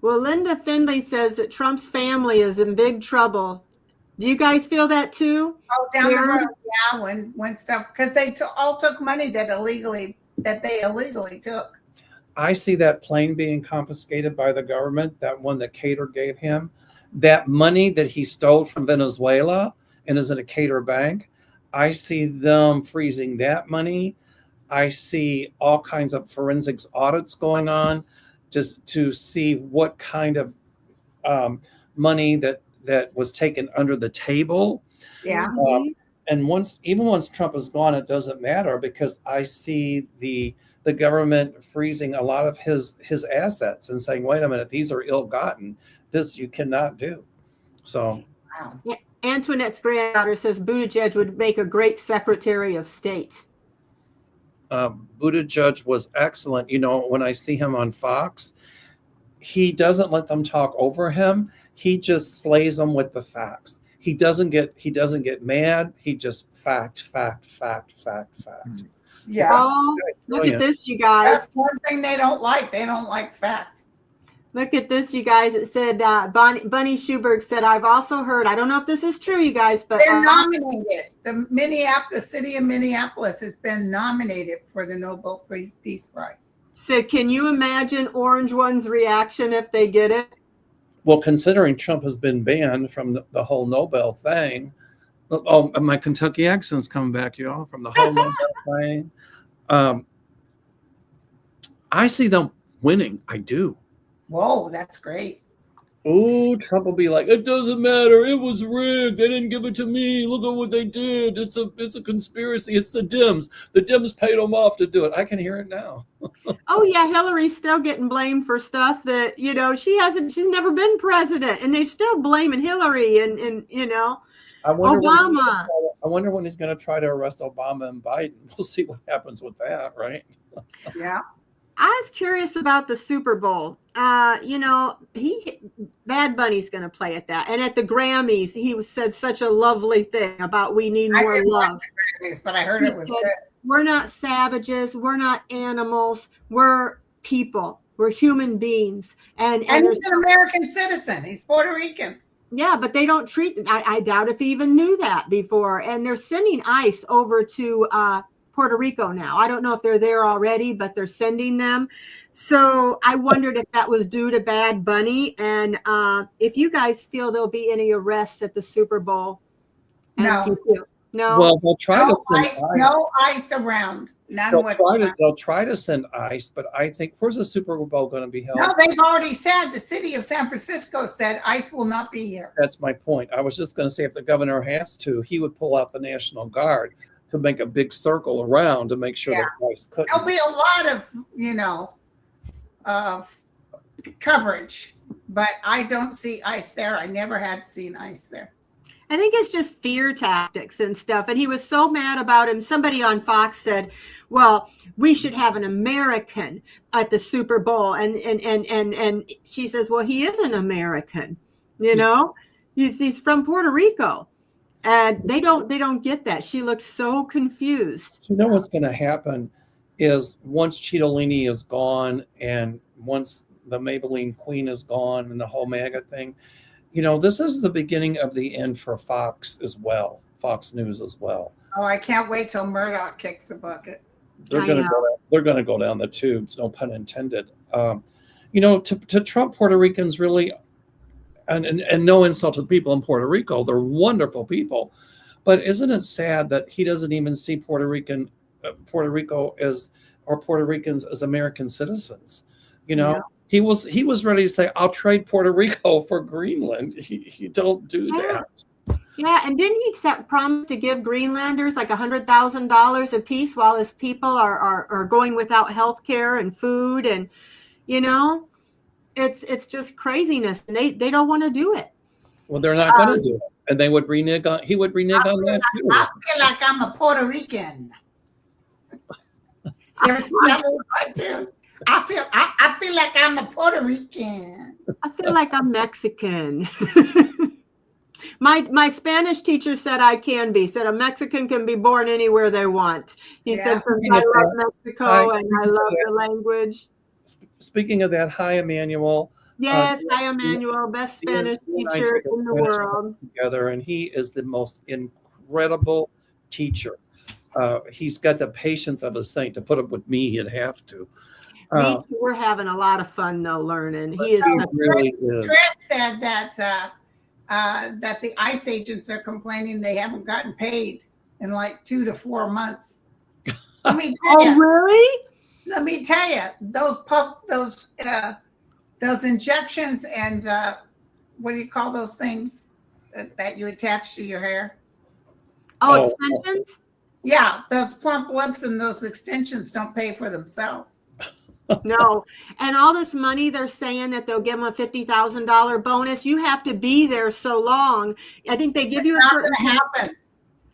Well, Linda Findlay says that Trump's family is in big trouble. Do you guys feel that too? Oh, down the road, yeah. When stuff, because they all took money that they illegally took. I see that plane being confiscated by the government, that one that Cater gave him. That money that he stole from Venezuela and is in a Cater bank, I see them freezing that money. I see all kinds of forensics audits going on just to see what kind of money that was taken under the table. Yeah. And even once Trump is gone, it doesn't matter because I see the government freezing a lot of his assets and saying, wait a minute, these are ill-gotten. This you cannot do. So Wow. Yeah, Antoinette's granddaughter says Buttigieg would make a great Secretary of State. Buttigieg was excellent. When I see him on Fox, he doesn't let them talk over him. He just slays them with the facts. He doesn't get mad. He just fact. Yeah. Oh, look at this, you guys. That's one thing they don't like. They don't like fact. Look at this, you guys. It said, Bunny Schuberg said, I've also heard, I don't know if this is true, you guys, but they're nominated. The city of Minneapolis has been nominated for the Nobel Peace Prize. So can you imagine Orange One's reaction if they get it? Well, considering Trump has been banned from the whole Nobel thing, oh, my Kentucky accent's coming back, y'all, from the whole Nobel thing. I see them winning. I do. Whoa, that's great. Oh, Trump will be like, it doesn't matter. It was rigged. They didn't give it to me. Look at what they did. It's a conspiracy. It's the Dems. The Dems paid them off to do it. I can hear it now. Oh yeah, Hillary's still getting blamed for stuff that, she's never been president, and they're still blaming Hillary and Obama. I wonder when he's going to try to arrest Obama and Biden. We'll see what happens with that, right? Yeah. I was curious about the Super Bowl. Bad Bunny's going to play at that, and at the Grammys, he said such a lovely thing about we need more love. Watch the Grammys, but I heard it was good. We're not savages. We're not animals. We're people. We're human beings. And he's an American citizen. He's Puerto Rican. Yeah, but they don't treat. I doubt if he even knew that before. And they're sending ICE over to Puerto Rico now. I don't know if they're there already, but they're sending them. So I wondered if that was due to Bad Bunny, and if you guys feel there'll be any arrests at the Super Bowl. No. No. Well, they'll try to send ICE. No ICE around. They'll try to send ICE, but I think, where's the Super Bowl going to be held? No, they've already said, the city of San Francisco said ICE will not be here. That's my point. I was just going to say, if the governor has to, he would pull out the National Guard to make a big circle around to make sure that ICE couldn't. There'll be a lot of, coverage, but I don't see ICE there. I never had seen ICE there. I think it's just fear tactics and stuff. And he was so mad about him. Somebody on Fox said, well, we should have an American at the Super Bowl. And she says, well, he is an American, he's from Puerto Rico. And they don't get that. She looked so confused. You know what's going to happen is once Cheetolini is gone and once the Maybelline Queen is gone and the whole MAGA thing, this is the beginning of the end for Fox as well, Fox News as well. Oh, I can't wait till Murdoch kicks the bucket. They're going to go down the tubes, no pun intended. To Trump, Puerto Ricans really, and no insult to the people in Puerto Rico, they're wonderful people. But isn't it sad that he doesn't even see Puerto Rico as, or Puerto Ricans as American citizens? Yeah. He was ready to say, I'll trade Puerto Rico for Greenland. You don't do that. Yeah, and didn't he promise to give Greenlanders like $100,000 a piece while his people are going without health care and food, and it's just craziness. And they don't want to do it. Well, they're not going to do it, and they would renege on. He would renege on that too. I feel like I'm a Puerto Rican. You ever seen that little cartoon? I feel like I'm a Puerto Rican. I feel like I'm Mexican. My Spanish teacher said I can be. Said a Mexican can be born anywhere they want. He said, I love Mexico and I love the language. Speaking of that, hi, Emmanuel. Yes, hi, Emmanuel, best Spanish teacher in the world. Together, and he is the most incredible teacher. He's got the patience of a saint. To put up with me, he'd have to. We're having a lot of fun though learning. He really is. Chris said that that the ICE agents are complaining they haven't gotten paid in like 2 to 4 months. Let me tell you. Oh, really? Let me tell you, those injections and what do you call those things that you attach to your hair? Oh, extensions? Yeah, those plump lips and those extensions don't pay for themselves. No. And all this money they're saying that they'll give them a $50,000 bonus. You have to be there so long. I think they give you a It's not certain. going to happen.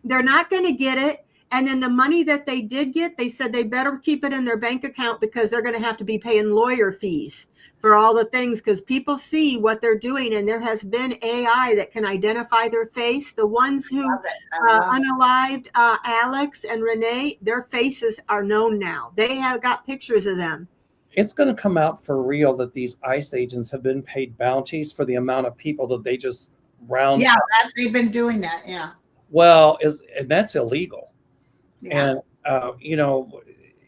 They're not going to get it. And then the money that they did get, they said they better keep it in their bank account because they're going to have to be paying lawyer fees for all the things because people see what they're doing. And there has been AI that can identify their face. The ones who unalived Alex and Renee, their faces are known now. They have got pictures of them. It's going to come out for real that these ICE agents have been paid bounties for the amount of people that they just round. Yeah, they've been doing that. Yeah. Well, and that's illegal. Yeah. And,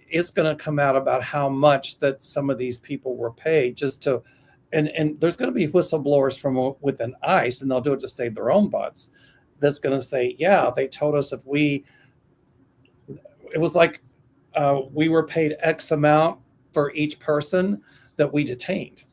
it's going to come out about how much that some of these people were paid just to, and there's going to be whistleblowers from within ICE, and they'll do it to save their own butts. That's going to say, yeah, they told us it was like we were paid X amount for each person that we detained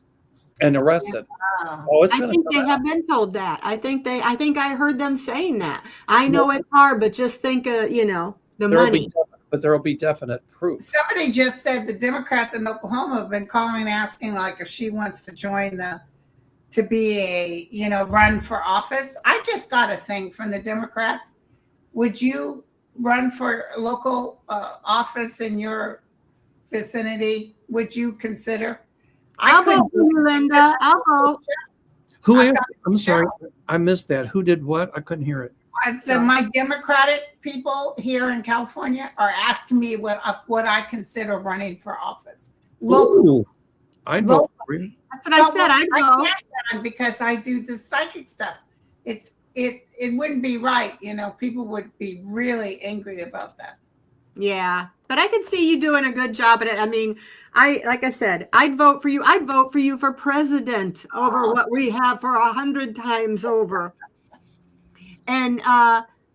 and arrested. Wow. Oh, I think they have been told that. I think I heard them saying that. I know it's hard, but just think, the money. But there will be definite proof. Somebody just said the Democrats in Oklahoma have been calling, asking like if she wants to join to be run for office. I just got a thing from the Democrats. Would you run for local office in your vicinity? Would you consider? I'll vote for you, Linda. I'll vote. Who asked? I'm sorry, I missed that. Who did what? I couldn't hear it. My Democratic people here in California are asking me what I consider running for office. Ooh, I'd vote for you. That's what I said. I'd vote. I can't run because I do the psychic stuff. It wouldn't be right. People would be really angry about that. Yeah, but I could see you doing a good job at it. I mean, like I said, I'd vote for you. I'd vote for you for president over what we have for 100 times over. And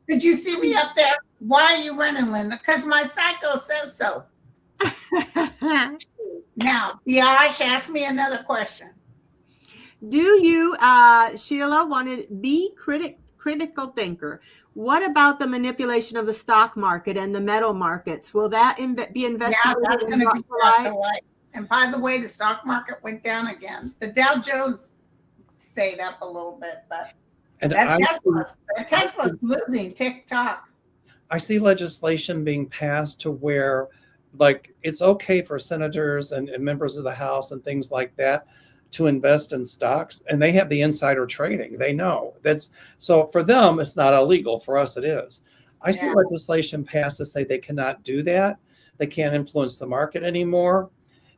did you see me up there? Why are you running, Linda? Because my psycho says so. Now, Biash, ask me another question. Do you, Sheila, wanted be critical thinker? What about the manipulation of the stock market and the metal markets? Will that be investigated? Yeah, that's going to be brought to light. And by the way, the stock market went down again. The Dow Jones stayed up a little bit, but Tesla's losing TikTok. I see legislation being passed to where, like, it's okay for senators and members of the House and things like that to invest in stocks, and they have the insider trading. They know so for them, it's not illegal. For us, it is. I see legislation passed to say they cannot do that. They can't influence the market anymore.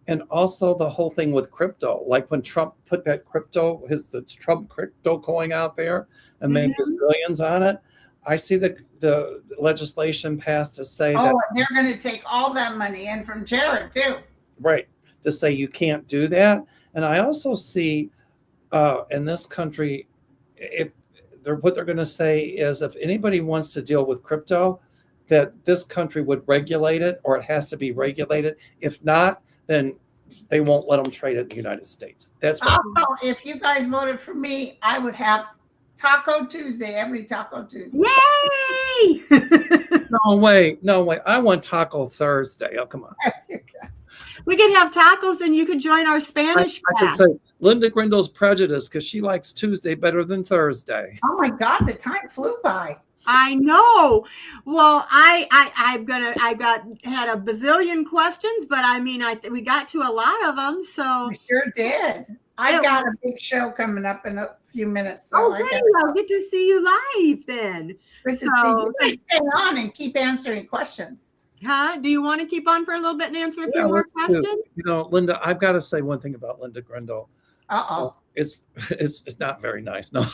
And also the whole thing with crypto, like when Trump put that the Trump crypto coin out there and made billions on it. I see the legislation passed to say that. Oh, and they're going to take all that money in from Jared too. Right. To say you can't do that. And I also see in this country, what they're going to say is if anybody wants to deal with crypto, that this country would regulate it, or it has to be regulated. If not, then they won't let them trade it in the United States. That's what if you guys voted for me, I would have Taco Tuesday, every Taco Tuesday. Yay! No way. I want Taco Thursday. Oh, come on. We could have tacos and you could join our Spanish I could say Linda Grindel's prejudice because she likes Tuesday better than Thursday. Oh my God, the time flew by. I know. Well, I had a bazillion questions, but I mean, we got to a lot of them. So we sure did. I got a big show coming up in a few minutes. So I'll get to see you live then. You guys stay on and keep answering questions. Huh? Do you want to keep on for a little bit and answer a few more questions? Linda, I've got to say one thing about Linda Grindle. It's not very nice. No.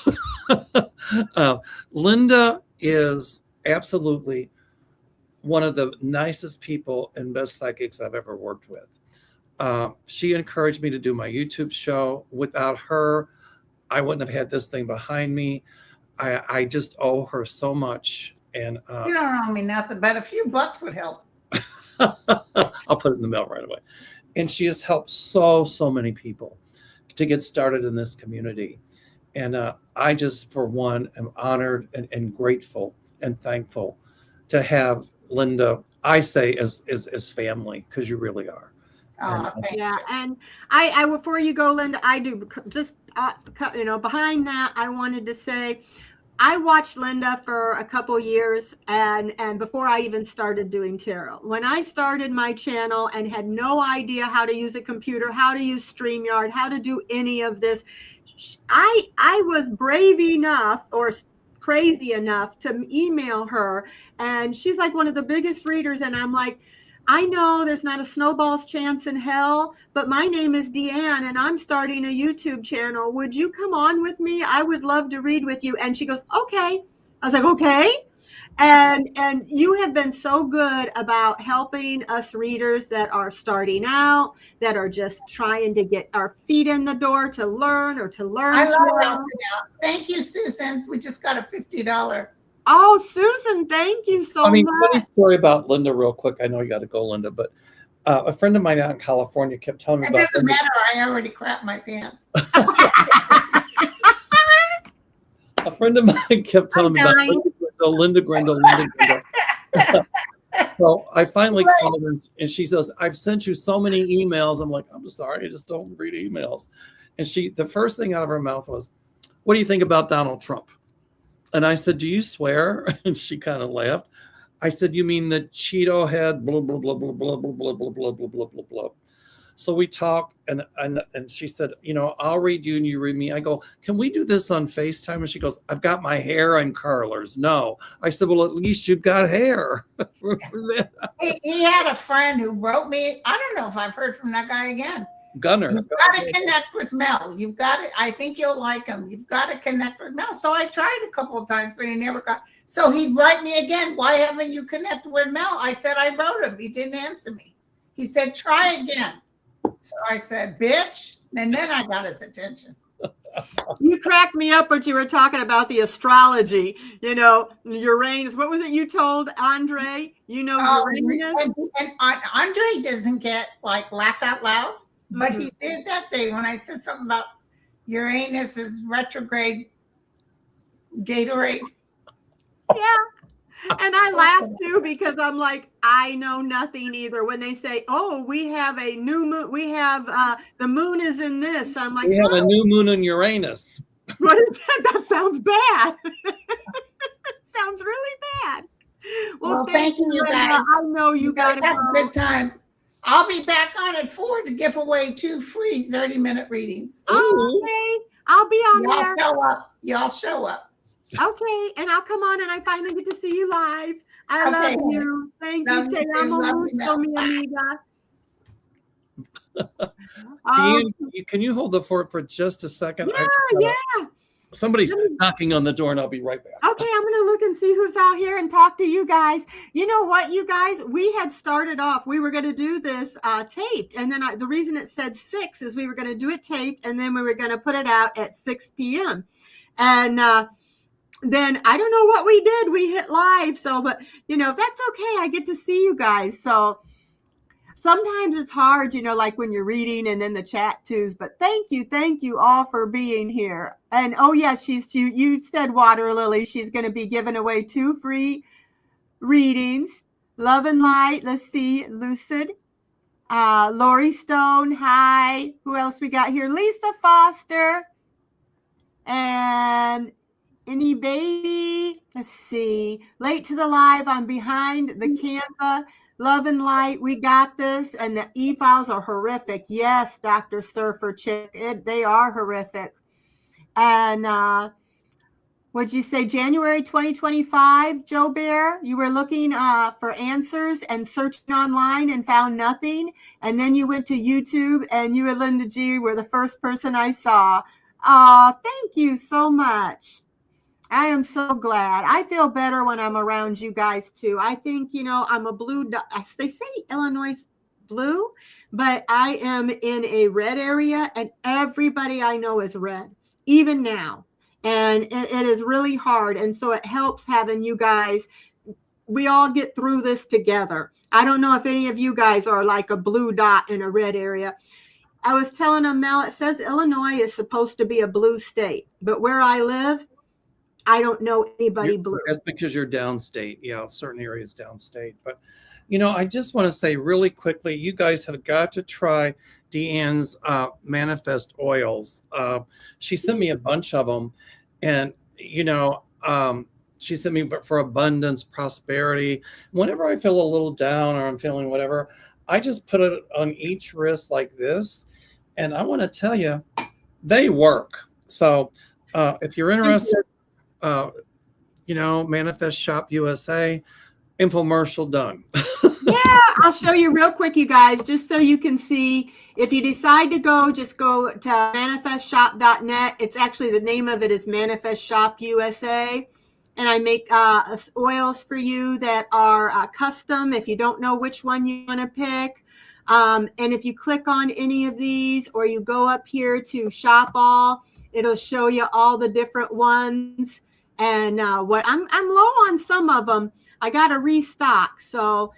Linda is absolutely one of the nicest people and best psychics I've ever worked with. She encouraged me to do my YouTube show. Without her, I wouldn't have had this thing behind me. I just owe her so much. And you don't owe me nothing, but a few bucks would help. I'll put it in the mail right away. And she has helped so many people to get started in this community. And I just, for one, am honored and grateful and thankful to have Linda, I say, as family, because you really are. Oh, Yeah, and I before you go, Linda, I do just behind that, I wanted to say I watched Linda for a couple years, and before I even started doing tarot. When I started my channel and had no idea how to use a computer, how to use StreamYard, how to do any of this, I was brave enough or crazy enough to email her, and she's like one of the biggest readers, and I'm like, I know there's not a snowball's chance in hell, but my name is Deann and I'm starting a YouTube channel. Would you come on with me? I would love to read with you. And she goes, okay. I was like, okay. And you have been so good about helping us readers that are starting out, that are just trying to get our feet in the door to learn or to learn. I love helping out. Thank you, Susan. We just got a $50. Oh, Susan, thank you so much. Funny story about Linda real quick. I know you got to go, Linda, but a friend of mine out in California kept telling me about it. Doesn't matter. I already crapped my pants. A friend of mine kept telling me about Linda Grindle. So I finally called her, and she says, I've sent you so many emails. I'm like, I'm sorry, I just don't read emails. And the first thing out of her mouth was, what do you think about Donald Trump? And I said, do you swear? And she kind of laughed. I said, you mean the Cheeto head, blah, blah, blah, blah, blah, blah, blah, blah, blah, blah, blah, blah, blah. So we talked, and she said, I'll read you and you read me. I go, can we do this on FaceTime? And she goes, I've got my hair in curlers. No. I said, well, at least you've got hair. He had a friend who wrote me. I don't know if I've heard from that guy again. Gunner. You've got to connect with Mel. You've got to, I think you'll like him. You've got to connect with Mel. So I tried a couple of times, but he never got. So he'd write me again. Why haven't you connected with Mel? I said, I wrote him. He didn't answer me. He said, try again. So I said, bitch. And then I got his attention. You cracked me up when you were talking about the astrology, Uranus. What was it you told Andre? Uranus? And Andre doesn't get laugh out loud. But he did that day when I said something about Uranus is retrograde Gatorade. Yeah. And I laughed too, because I'm like, I know nothing either. When they say, oh, we have a new moon, we have the moon is in this. I'm like, we have a new moon in Uranus. What is that? That sounds bad. Sounds really bad. Well, thank you guys. I know you guys have a good time. I'll be back on at 4 to give away 2 free 30-minute readings. Oh, okay. I'll be on there. Y'all show up. Okay. And I'll come on and I finally get to see you live. I love you. Thank you. Te amo mucho, mi amiga. Deann, can you hold the fort for just a second? Yeah. Somebody's knocking on the door, and I'll be right back. Okay, I'm going to look and see who's out here and talk to you guys. You know what, you guys? We had started off, we were going to do this taped. And then the reason it said 6 is we were going to do it taped, and then we were going to put it out at 6 p.m. And then I don't know what we did. We hit live. So, but, that's okay. I get to see you guys. So sometimes it's hard, like when you're reading and then the chat twos, but thank you all for being here. And you said Water Lily, she's going to be giving away 2 free readings. Love and Light. Let's see. Lucid. Lori Stone. Hi. Who else we got here? Lisa Foster. And Any Baby. Let's see. Late to the Live. I'm behind the Canva. Love and Light, we got this. And the e-files are horrific. Yes, Dr. Surfer Chick, they are horrific. And what'd you say, January 2025, Joe Bear? You were looking for answers and searching online and found nothing. And then you went to YouTube, and you and Linda G were the first person I saw. Thank you so much. I am so glad. I feel better when I'm around you guys too. I think, I'm a blue, they say Illinois is blue, but I am in a red area, and everybody I know is red, even now. And it is really hard. And so it helps having you guys. We all get through this together. I don't know if any of you guys are like a blue dot in a red area. I was telling them, Mel, it says Illinois is supposed to be a blue state, but where I live, I don't know anybody blue. That's because you're downstate. Yeah, certain areas downstate. But, I just want to say really quickly, you guys have got to try Deann's Manifest oils. She sent me a bunch of them, and she sent me for abundance, prosperity. Whenever I feel a little down or I'm feeling whatever, I just put it on each wrist like this, and I want to tell you, they work. So if you're interested, Manifest Shop USA, infomercial done. Yeah, I'll show you real quick, you guys, just so you can see. If you decide to go, just go to manifestshop.net. It's actually, the name of it is Manifest Shop USA. And I make oils for you that are custom if you don't know which one you want to pick. And if you click on any of these, or you go up here to shop all, it'll show you all the different ones. And what I'm low on some of them. I got to restock. So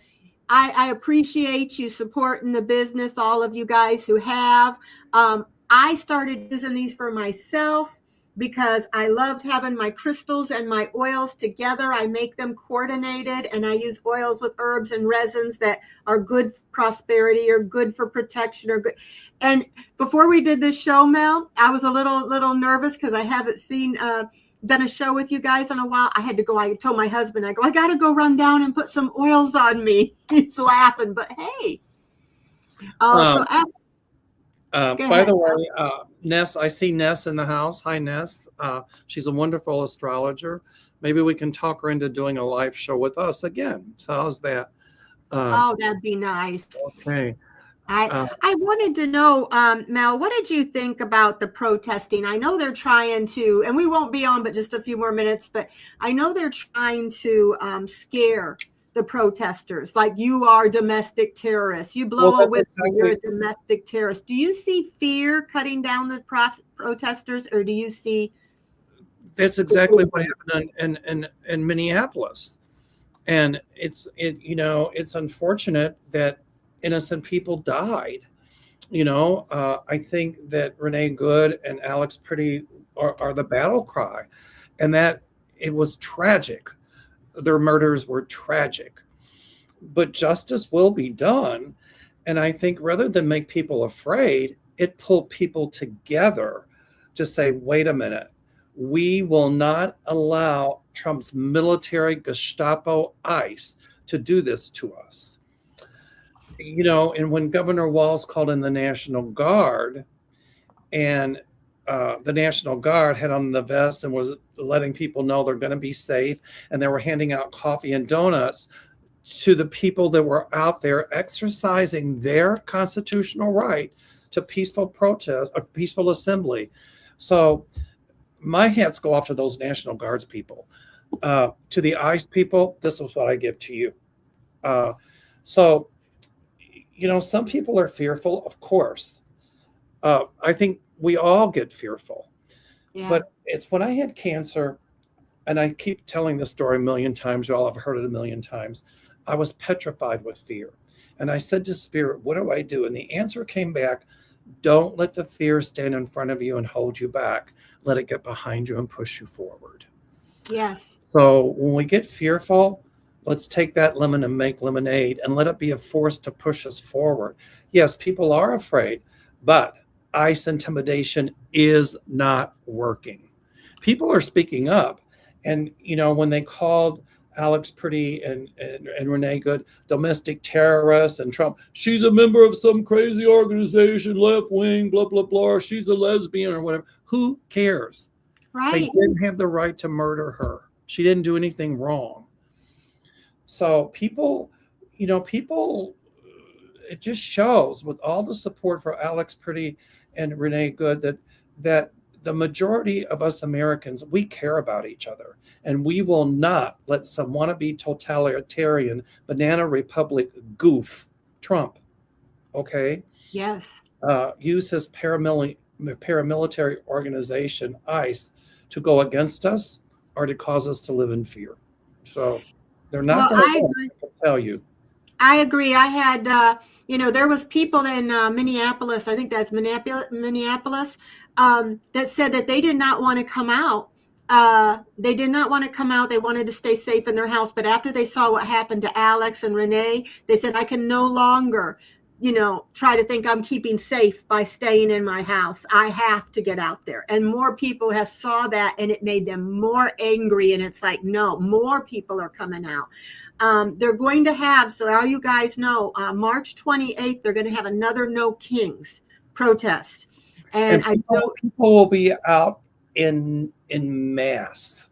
I appreciate you supporting the business, all of you guys who have. I started using these for myself because I loved having my crystals and my oils together. I make them coordinated, and I use oils with herbs and resins that are good for prosperity or good for protection or good. And before we did this show, Mel, I was a little nervous because I haven't done a show with you guys in a while. I told my husband, I got to go run down and put some oils on me. He's laughing, but hey. By the way, Ness, I see Ness in the house. Hi, Ness. She's a wonderful astrologer. Maybe we can talk her into doing a live show with us again. So how's that? That'd be nice. Okay. I wanted to know, Mel, what did you think about the protesting? I know they're trying to, and we won't be on but just a few more minutes, but I know they're trying to scare the protesters, like, you are domestic terrorists. You blow a whistle, you're a domestic terrorist. Do you see fear cutting down the protesters, or do you see? That's exactly what happened in Minneapolis, and it's unfortunate that innocent people died. I think that Renee Good and Alex Pretty are the battle cry, and that it was tragic. Their murders were tragic, but justice will be done. And I think rather than make people afraid, it pulled people together to say, wait a minute, we will not allow Trump's military, Gestapo, ICE to do this to us. And when Governor Walz called in the National Guard, and the National Guard had on the vest and was letting people know they're going to be safe, and they were handing out coffee and donuts to the people that were out there exercising their constitutional right to peaceful protest or peaceful assembly. So my hats go off to those National Guards people. To the ICE people, this is what I give to you. So some people are fearful, of course. I think we all get fearful. Yeah. But it's when I had cancer, and I keep telling this story a million times, you all have heard it a million times, I was petrified with fear. And I said to Spirit, what do I do? And the answer came back, don't let the fear stand in front of you and hold you back. Let it get behind you and push you forward. Yes. So when we get fearful, let's take that lemon and make lemonade, and let it be a force to push us forward. Yes, people are afraid, but ICE intimidation is not working. People are speaking up. And, when they called Alex Pretty and Renee Good domestic terrorists, and Trump, she's a member of some crazy organization, left wing, blah, blah, blah, she's a lesbian or whatever. Who cares? Right. They didn't have the right to murder her. She didn't do anything wrong. So people, it just shows with all the support for Alex Pretty and Renee Good that the majority of us Americans, we care about each other, and we will not let some wannabe totalitarian banana republic goof Trump. Okay. Yes. Use his paramilitary organization, ICE, to go against us or to cause us to live in fear. So they're not going to tell you. I agree. I had, there was people in Minneapolis, I think that's Minneapolis, that said that they did not want to come out they did not want to come out. They wanted to stay safe in their house. But after they saw what happened to Alex and Renee, they said, I can no longer, try to think I'm keeping safe by staying in my house. I have to get out there. And more people have saw that, and it made them more angry. And it's like, no, more people are coming out. They're going to have, so all you guys know, March 28th, they're going to have another No Kings protest. And people will be out in mass.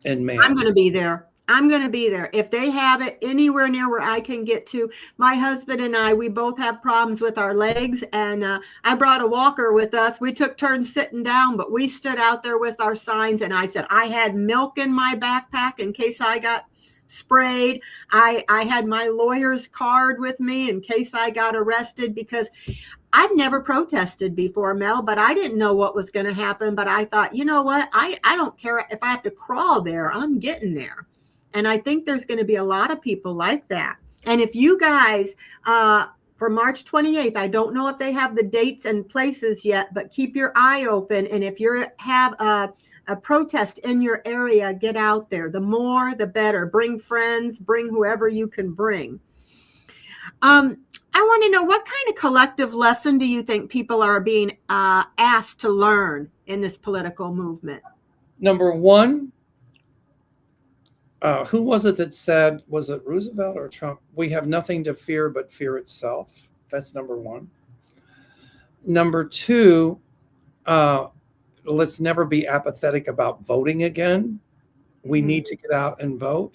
I'm going to be there. I'm going to be there. If they have it anywhere near where I can get to, my husband and I, we both have problems with our legs, and I brought a walker with us. We took turns sitting down, but we stood out there with our signs, and I said, I had milk in my backpack in case I got sprayed. I had my lawyer's card with me in case I got arrested, because I've never protested before, Mel, but I didn't know what was going to happen. But I thought, you know what? I don't care if I have to crawl there. I'm getting there. And I think there's going to be a lot of people like that. And if you guys, for March 28th, I don't know if they have the dates and places yet, but keep your eye open. And if you have a protest in your area, get out there. The more, the better. Bring friends, bring whoever you can bring. I want to know, what kind of collective lesson do you think people are being asked to learn in this political movement? Number one, who was it that said, was it Roosevelt or Trump? We have nothing to fear but fear itself. That's number one. Number two, let's never be apathetic about voting again. We need to get out and vote.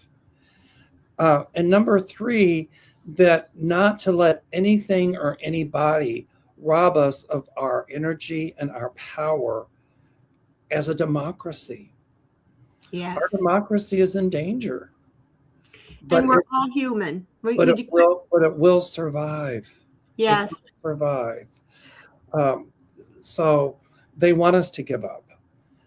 And number three, that not to let anything or anybody rob us of our energy and our power as a democracy. Yes. Our democracy is in danger. And we're all human. But it will survive. Yes. It will survive. So they want us to give up.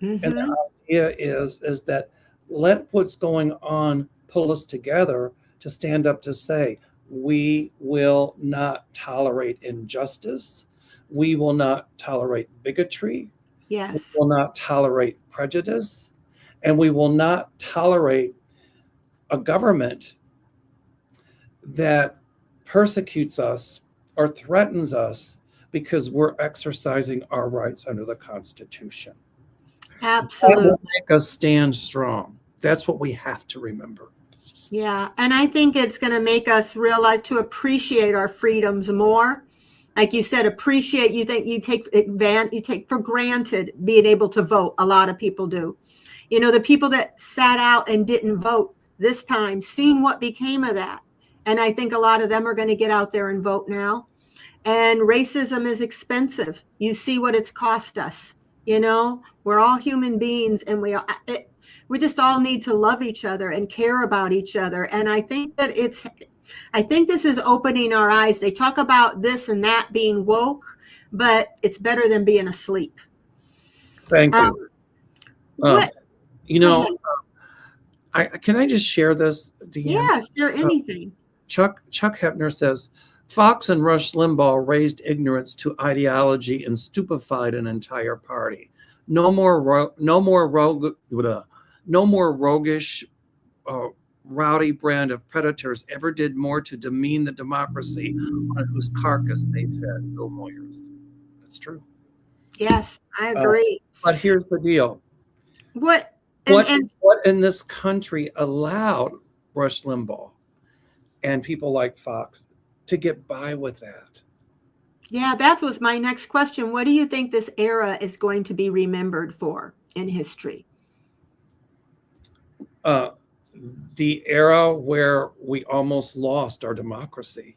Mm-hmm. And the idea is that let what's going on pull us together to stand up to say, we will not tolerate injustice. We will not tolerate bigotry. Yes. We will not tolerate prejudice. And we will not tolerate a government that persecutes us or threatens us because we're exercising our rights under the Constitution. Absolutely. That will make us stand strong. That's what we have to remember. Yeah. And I think it's going to make us realize to appreciate our freedoms more. Like you said, appreciate, you take for granted being able to vote. A lot of people do. The people that sat out and didn't vote this time, seen what became of that. And I think a lot of them are going to get out there and vote now. And racism is expensive. You see what it's cost us. We're all human beings, and we just all need to love each other and care about each other. And I think that this is opening our eyes. They talk about this and that being woke, but it's better than being asleep. Thank you. Can I just share this, Deann? Yeah, share anything. Chuck Hepner says, Fox and Rush Limbaugh raised ignorance to ideology and stupefied an entire party. No more roguish, rowdy brand of predators ever did more to demean the democracy on whose carcass they fed. Bill Moyers. That's true. Yes, I agree. But here's the deal. What in this country allowed Rush Limbaugh and people like Fox to get by with that? Yeah, that was my next question. What do you think this era is going to be remembered for in history? The era where we almost lost our democracy.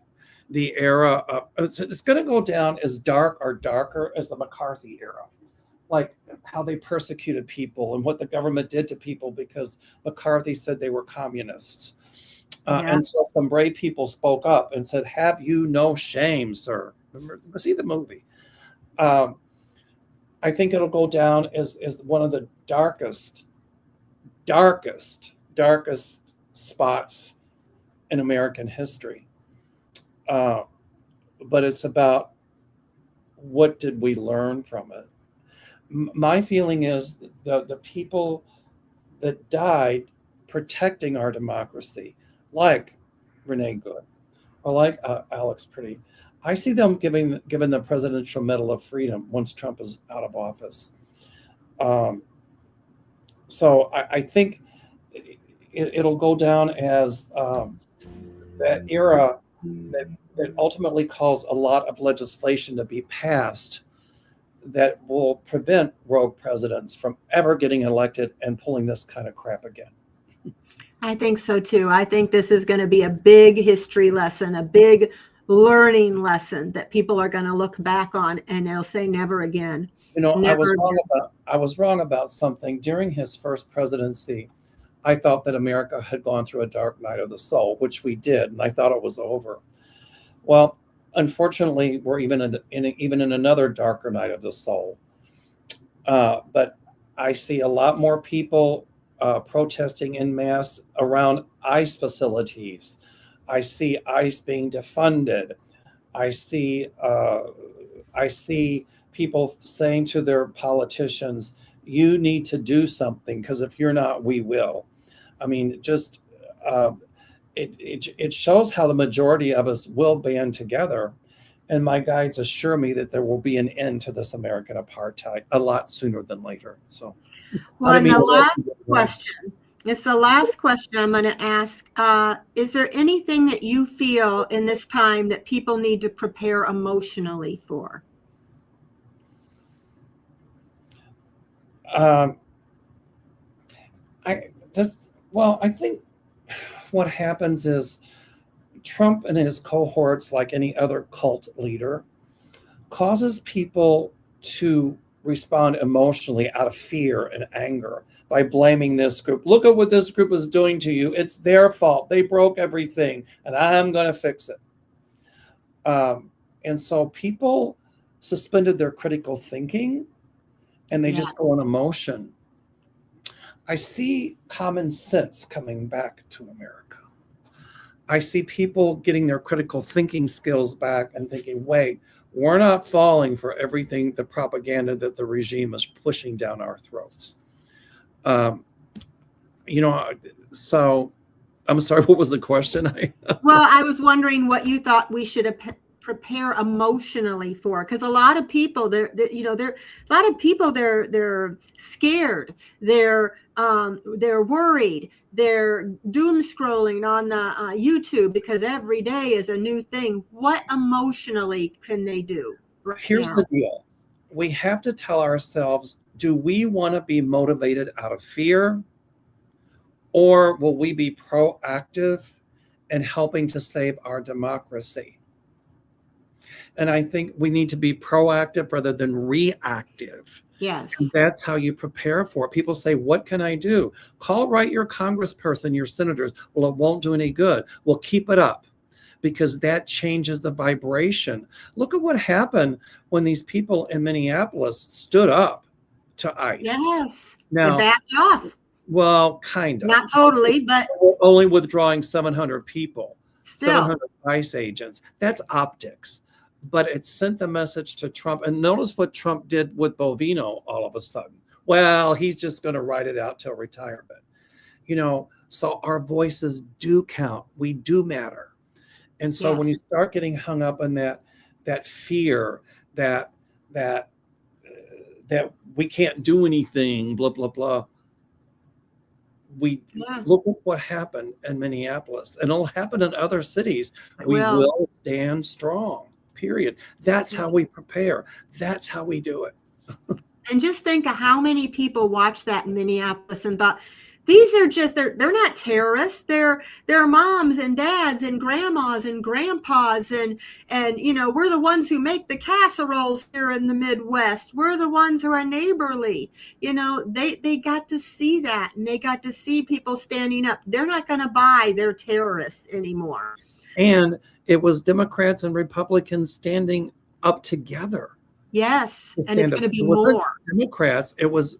The era of, it's going to go down as dark or darker as the McCarthy era. Like how they persecuted people and what the government did to people because McCarthy said they were communists. Until some brave people spoke up and said, have you no shame, sir? Remember, see the movie. I think it'll go down as one of the darkest spots in American history. But it's about what did we learn from it? my feeling is the people that died protecting our democracy, like Renee Good or like Alex Pretty, I see them given the Presidential Medal of Freedom once Trump is out of office. So I think it'll go down as that era that ultimately calls a lot of legislation to be passed that will prevent rogue presidents from ever getting elected and pulling this kind of crap again. I think so too. I think this is going to be a big history lesson, a big learning lesson that people are going to look back on and they'll say never again. You know, Never I was wrong about something. During his first presidency, I thought that America had gone through a dark night of the soul, which we did, and I thought it was over. Well, unfortunately, we're even in another darker night of the soul. But I see a lot more people protesting en masse around ICE facilities. I see ICE being defunded. I see people saying to their politicians, "You need to do something, because if you're not, we will." I mean, just it shows how the majority of us will band together. And my guides assure me that there will be an end to this American apartheid a lot sooner than later. So, well, and the last question, it's the last question I'm going to ask. Is there anything that you feel in this time that people need to prepare emotionally for? I think what happens is Trump and his cohorts, like any other cult leader, causes people to respond emotionally out of fear and anger by blaming this group. Look at what this group is doing to you. It's their fault. They broke everything, and I'm going to fix it. And so people suspended their critical thinking, and they just go on emotion. I see common sense coming back to America. I see people getting their critical thinking skills back and thinking, wait, we're not falling for everything, the propaganda that the regime is pushing down our throats. So I'm sorry, what was the question? Well, I was wondering what you thought we should prepare emotionally for, because a lot of people they're scared, they're worried, they're doom scrolling on the YouTube because every day is a new thing. What emotionally can they do right Here's now? The deal. We have to tell ourselves, do we want to be motivated out of fear, or will we be proactive in helping to save our democracy? And I think we need to be proactive rather than reactive. Yes. And that's how you prepare for it. People say, what can I do? Write your congressperson, your senators. Well, it won't do any good. Well, keep it up, because that changes the vibration. Look at what happened when these people in Minneapolis stood up to ICE. Yes. Now, they backed off. Well, kind of. Not totally, but only withdrawing 700 people, still. 700 ICE agents. That's optics. But it sent the message to Trump. And notice what Trump did with Bovino all of a sudden. Well, he's just going to ride it out till retirement. So our voices do count. We do matter. And so when you start getting hung up in that fear that we can't do anything, blah, blah, blah, look at what happened in Minneapolis, and it'll happen in other cities. We will stand strong. Period. That's how we prepare. That's how we do it. And just think of how many people watched that in Minneapolis and thought, these are just, they're not terrorists. They're moms and dads and grandmas and grandpas. And we're the ones who make the casseroles here in the Midwest. We're the ones who are neighborly. They got to see that, and they got to see people standing up. They're not going to buy their terrorists anymore. And it was Democrats and Republicans standing up together. Yes, and it's going to be more. Democrats. It was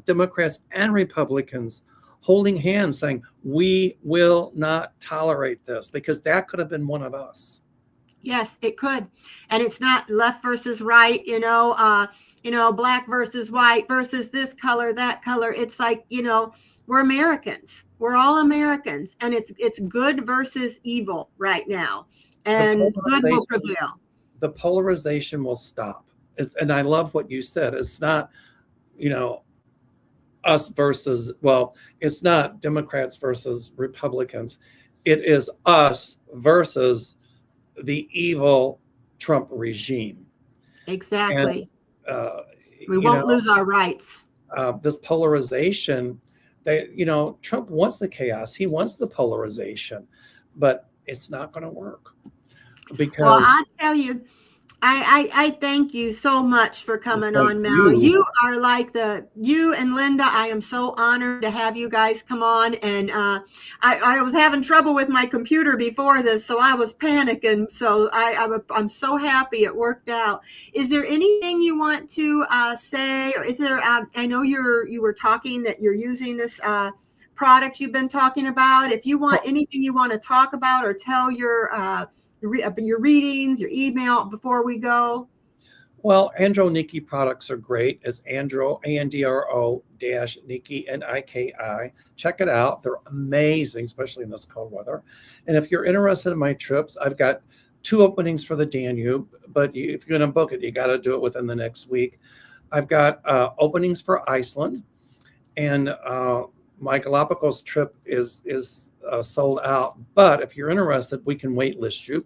Democrats and Republicans holding hands, saying, "We will not tolerate this," because that could have been one of us. Yes, it could. And it's not left versus right, black versus white versus this color, that color. It's like, we're Americans. We're all Americans. And it's good versus evil right now. And good will prevail. The polarization will stop. And I love what you said. It's not, us versus, well, it's not Democrats versus Republicans. It is us versus the evil Trump regime. Exactly. And, we won't lose our rights. This polarization, Trump wants the chaos. He wants the polarization, but it's not going to work. Because, well, I tell you, I thank you so much for coming on, Mel. You are like you and Linda. I am so honored to have you guys come on. And I was having trouble with my computer before this, so I was panicking. So I'm so happy it worked out. Is there anything you want to say? Or is there? I know you were talking that you're using this product you've been talking about. If you want anything you want to talk about or tell your readings, your email before we go? Well, Andro Niki products are great. It's Andro, ANDRO Niki, NIKI. Check it out. They're amazing, especially in this cold weather. And if you're interested in my trips, I've got 2 openings for the Danube, but if you're going to book it, you got to do it within the next week. I've got openings for Iceland, and my Galapagos trip is sold out, but if you're interested, we can wait list you.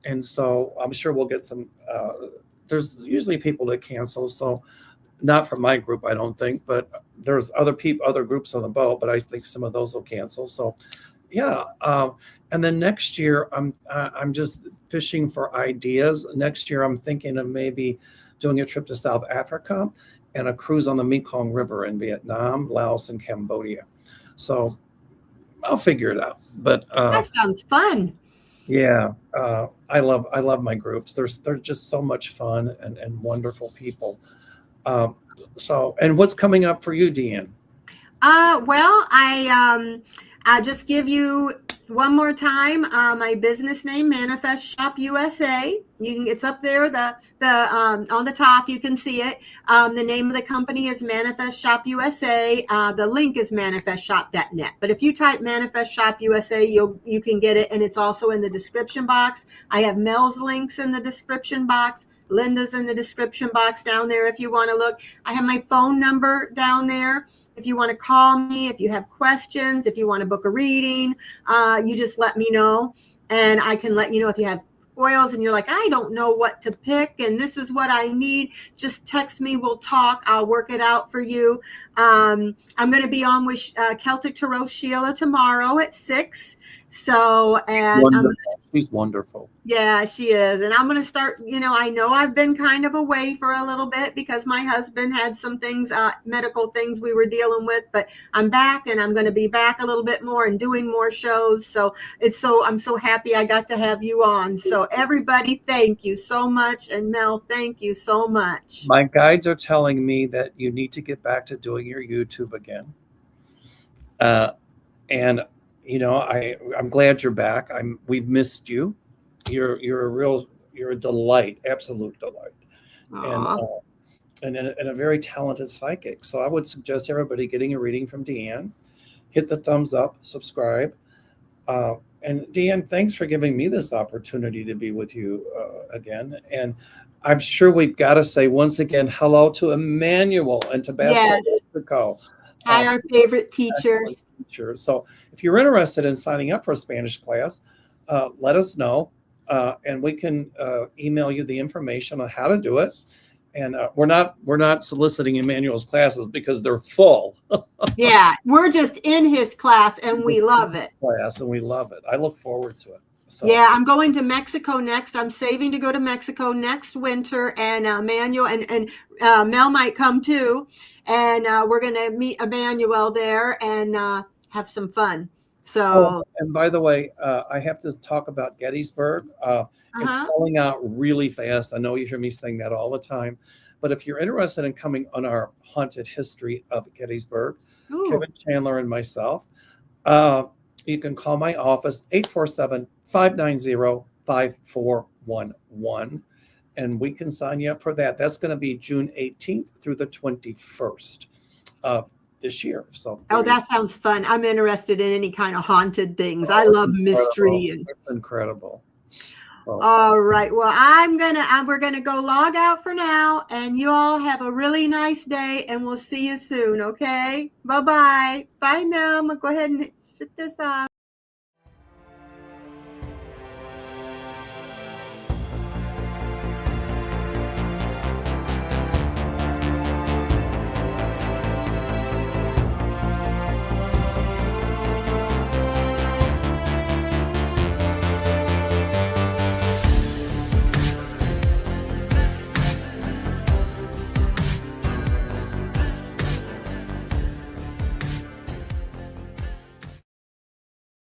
And so I'm sure we'll get some, there's usually people that cancel. So not from my group, I don't think, but there's other groups on the boat, but I think some of those will cancel. So yeah. And then next year, I'm just fishing for ideas. Next year, I'm thinking of maybe doing a trip to South Africa and a cruise on the Mekong River in Vietnam, Laos, and Cambodia. So I'll figure it out. But that sounds fun. Yeah, I love my groups. They're just so much fun and wonderful people. So, and what's coming up for you, Deann? Well, I'll just give you one more time my business name, Manifest Shop USA. It's up there, on the top, you can see it. The name of the company is Manifest Shop USA. The link is manifestshop.net. But if you type Manifest Shop USA, you can get it, and it's also in the description box. I have Mel's links in the description box. Linda's in the description box down there if you want to look. I have my phone number down there. If you want to call me, if you have questions, if you want to book a reading, you just let me know. And I can let you know if you have oils and you're like, I don't know what to pick and this is what I need. Just text me. We'll talk. I'll work it out for you. I'm going to be on with Celtic Tarot Sheila tomorrow at 6. So, and she's wonderful. Yeah, she is. And I'm going to start, I know I've been kind of away for a little bit because my husband had some things, medical things we were dealing with, but I'm back and I'm going to be back a little bit more and doing more shows. So I'm so happy I got to have you on. So everybody, thank you so much. And Mel, thank you so much. My guides are telling me that you need to get back to doing your YouTube again. And I'm glad you're back. We've missed you. You're a delight, absolute delight, and a very talented psychic. So I would suggest everybody getting a reading from Deann. Hit the thumbs up, subscribe, and Deann, thanks for giving me this opportunity to be with you again. And I'm sure we've got to say once again hello to Emmanuel and Tabasco, Mexico. Hi, our favorite teachers. So if you're interested in signing up for a Spanish class, let us know, and we can email you the information on how to do it. And we're not soliciting Emmanuel's classes because they're full. Yeah, we're just in his class, and we love it. I look forward to it. So. Yeah, I'm going to Mexico next. I'm saving to go to Mexico next winter, and Emmanuel and Mel might come too. And we're going to meet Emmanuel there and have some fun. So, and by the way, I have to talk about Gettysburg. It's selling out really fast. I know you hear me saying that all the time, but if you're interested in coming on our haunted history of Gettysburg, Kevin Chandler and myself, you can call my office 847-590-8255. 5411. And we can sign you up for that. That's going to be June 18th through the 21st of this year. So that sounds fun. I'm interested in any kind of haunted things. I love mystery. And it's incredible. Well, all right. Well, we're gonna go log out for now, and you all have a really nice day, and we'll see you soon. Okay. Bye-bye. Bye, Mel. Go ahead and shut this off.